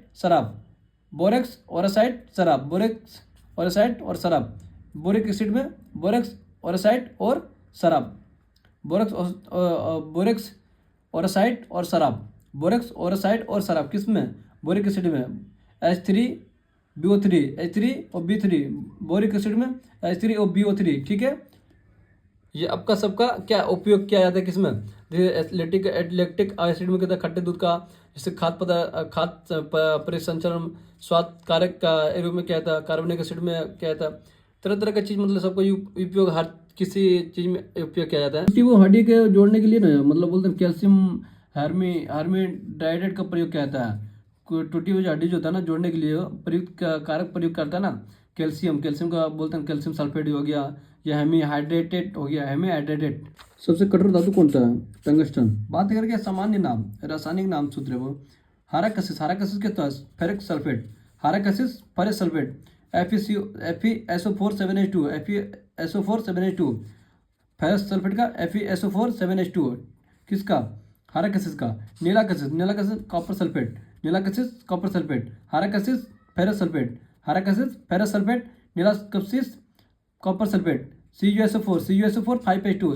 शराब। बोरिक एसिड में बोरेक्स ओरासाइड और शराब। बोरेक्स ओरासाइड और शराब, बोरेक्स ओरासाइड और शराब किस में? बोरिक एसिड में। H3BO3, H3 और B3 बोरिक एसिड में H3 और BO3, ठीक है। ये आपका सबका क्या उपयोग किया जाता है किसमें? लैक्टिक एसिड में कहता है खट्टे दूध का, जिससे खाद्य परिसंचरण स्वाद कारक का रूप में क्या था, कार्बोनिक एसिड में क्या था, तरह तरह का चीज मतलब सबको उपयोग हर किसी चीज में उपयोग किया जाता है। वो हड्डी के जोड़ने के लिए ना मतलब बोलते हैं कैल्शियम हार्मिडाइडेट का प्रयोग किया जाता है। टूटी हुई हड्डी जो होता है ना जोड़ने के लिए प्रयुक्त कारक प्रयोग करता है ना कैल्शियम का बोलते हैं कैल्शियम सल्फेट हो गया या हेमीहाइड्रेटेट हो गया, हेमीहाइड्रेटेट। सबसे कठोर धातु कौन सा है? टंगस्टन। बात करके सामान्य नाम रासायनिक नाम सूत्र है वो हाराकसिस के तहत फेरिक सल्फेट, हाराकसिस ferrous sulphate, FeSO4 7H2 FeSO4 7H2 ferrous sulphate का FeSO4 7H2 किसका? हाराकसिस का। नीलाकसिस कॉपर सल्फेट, कॉपर सल्फेट, हाराकसिस फेरस सल्फेट, नीलाकसिस कॉपर सल्फेट, CuSO4 5H2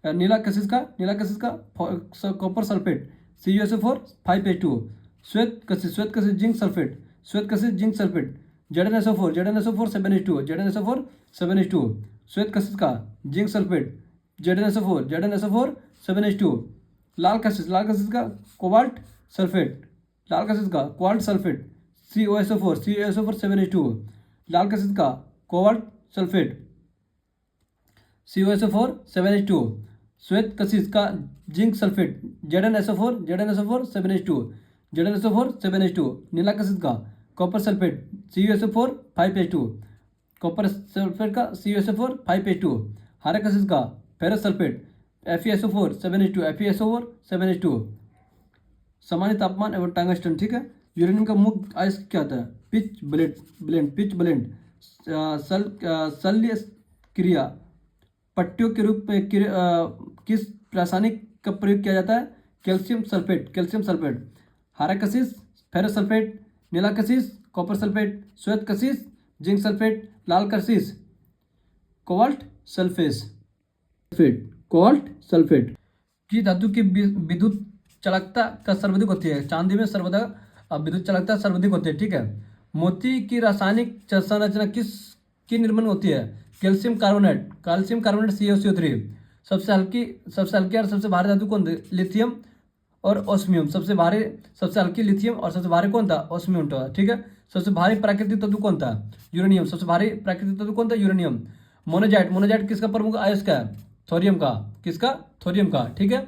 नीलाकसिस का कॉपर सल्फेट CuSO4 5H2, श्वेत कसिस जिंक सल्फेट, ZnSO4 7H2 श्वेत कसिस का जिंक सल्फेट ZnSO4 7H2, लाल कसिस का कोबाल्ट सल्फेट, CuSO4 7H2, लाल कसिस का कोबाल्ट सल्फेट CuSO4 7H2, श्वेत कसिस का जिंक सल्फेट ZnSO4 7H2, नीला कसिस का copper sulphate CuSO4 5H2, copper sulphate का CuSO4 5H2, हरा कसिस का फेरस सल्फेट FeSO4 7H2। सामान्य तापमान एवं टंगस्टन, ठीक है। यूरेनियम का मुख्य अयस्क क्या होता है? Pitch blend. शल्य क्रिया पट्टियों के रूप में किस रासायनिक का प्रयोग किया जाता है? कैल्शियम सल्फेट, हरा कसिस फेरस सल्फेट, नीला कसिस कॉपर सल्फेट, श्वेत कसिस जिंक सल्फेट, लाल कसिस कोबाल्ट सल्फेट की धातु की विद्युत चालकता का सर्वाधिक होती है। चांदी में सर्वदा विद्युत चालकता सर्वाधिक होती है, ठीक है। मोती की रासायनिक संरचना की निर्माण होती है? Calcium carbonate CaCO3। सबसे हल्की और सबसे भारी धातु कौन थी? लिथियम और ओस्मियम। सबसे हल्की लिथियम और सबसे भारी कौन था? ओस्मियम था, ठीक है। सबसे भारी प्राकृतिक तत्व कौन था? यूरेनियम। सबसे भारी प्राकृतिक तत्व कौन था? यूरेनियम। मोनोजाइट किसका प्रमुख अयस्क है? थोरियम का। किसका? थोरियम का, ठीक है।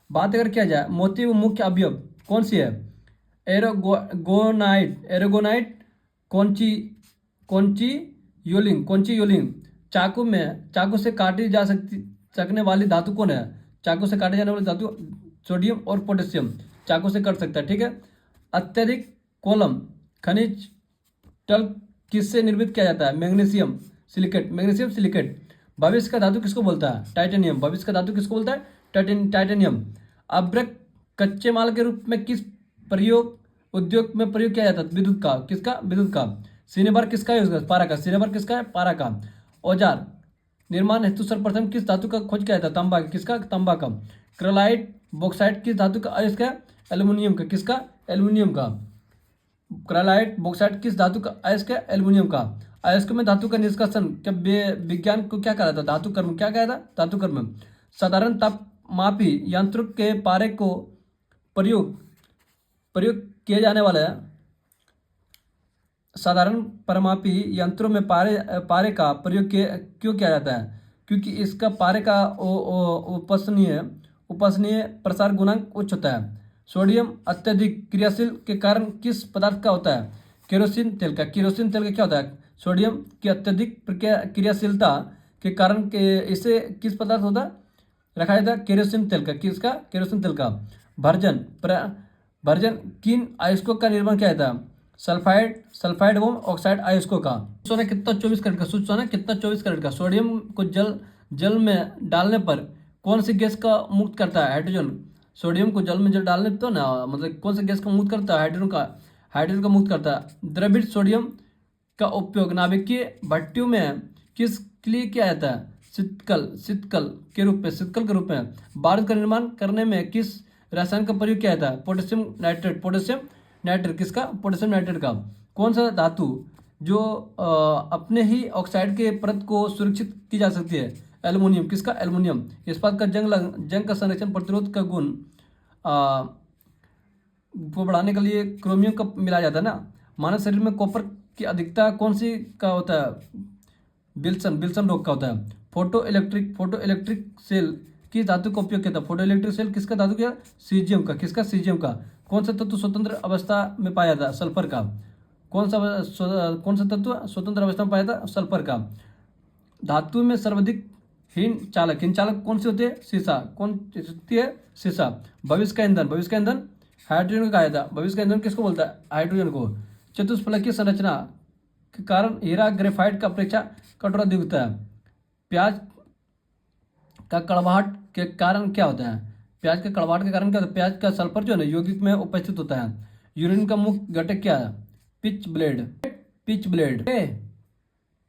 बात अगर किया जाए मोती में मुख्य अवयव कौन सी है? एरोगोनाइट कौंचियोलिंग। चाकू से काटी जा सकने वाली धातु कौन है? चाकू से काटे जाने वाली धातु सोडियम और पोटेशियम चाकू से कट सकता है, ठीक है। अत्यधिक कोलम खनिज टल किससे निर्मित किया जाता है? Magnesium silicate. भविष्य का धातु किसको बोलता है? टाइटेनियम। टाइटेनियम। अभ्रक कच्चे माल के रूप में किस उद्योग में प्रयोग किया जाता है? विद्युत का। किसका? विद्युत का। सिनेबर किसका है? पारा का। सिनेबर किसका है? पारा का। औजार निर्माण हेतु सर्वप्रथम किस धातु का खोज किया जाता है? तांबा। किसका? तांबा का। क्रोलाइट बॉक्साइट किस धातु का अयस्क है? एल्युमिनियम का। किसका? एल्युमिनियम का। क्रोलाइट बॉक्साइट किस धातु का अयस्क है? एल्युमिनियम का। अयस्क में धातु का निष्कर्षण विज्ञान को क्या कहा था? धातु कर्म। क्या कहा था? धातु कर्म। साधारण तापमापी यंत्रों के पारे को प्रयोग किए जाने वाला है। साधारण परमापी यंत्रों में पारे का प्रयोग क्यों किया जाता है? क्योंकि इसका पारे का उपसनीय प्रसार गुणांक उच्च होता है। सोडियम अत्यधिक क्रियाशील के कारण किस पदार्थ का होता है? केरोसिन तेल का क्या होता है? सोडियम की अत्यधिक क्रियाशीलता के कारण इसे किस पदार्थ होता है रखा जाता है? केरोसिन तेल का। किसका? केरोसिन तेल का। भर्जन किन अयस्कों का निर्माण किया जाता है? सल्फाइड एवं ऑक्साइड अयस्कों का। सोना कितना 24 कैरेट का। सोडियम को जल में डालने पर कौन सी गैस का मुक्त करता है? हाइड्रोजन। सोडियम को जल में डालने तो ना मतलब कौन सी गैस का मुक्त करता है? हाइड्रोजन का मुक्त करता है। द्रवित सोडियम का उपयोग नाभिकीय भट्टियों में किस के लिए क्या आता है? शीतकल के रूप में, शीतकल के रूप में। बारूद का निर्माण करने में किस रसायन का प्रयोग किया जाता है? पोटेशियम नाइट्रेट, पोटेशियम नाइट्रेट किसका? पोटेशियम नाइट्रेट का। कौन सा धातु जो अपने ही ऑक्साइड के परत को सुरक्षित की जा सकती है? एल्युमिनियम, किसका? एल्युमिनियम। इस्पात का जंग का संरक्षण प्रतिरोध का गुण को बढ़ाने के लिए क्रोमियम का मिलाया जाता है ना। मानव शरीर में कॉपर की अधिकता कौन सी का होता है? विल्सन रोग का होता है। फोटो इलेक्ट्रिक सेल किस धातु का उपयोग किया था? फोटो इलेक्ट्रिक सेल किसका धातु किया? सीजियम का। किसका? सीजियम का। कौन सा तत्व स्वतंत्र अवस्था में पाया जाता? सल्फर का। कौन सा तत्व स्वतंत्र अवस्था में पाया जाता? सल्फर का। धातु में सर्वाधिक हीन चालक कौन सी होती है? सीसा। कौन होती है? सीसा। भविष्य का ईंधन हाइड्रोजन को कहा जाता है। भविष्य का ईंधन किसको बोलता है? हाइड्रोजन को। चतुष्फलकीय संरचना के कारण हीरा ग्रेफाइट का अपेक्षा कठोर अधिक होता है। प्याज का कड़वाहट के कारण क्या होता है? प्याज के कड़वाहट के कारण क्या होता है? प्याज का सल्फर जो है ना यौगिक में उपस्थित होता है। यूरेनियम का मुख्य घटक क्या है? Pitch blade.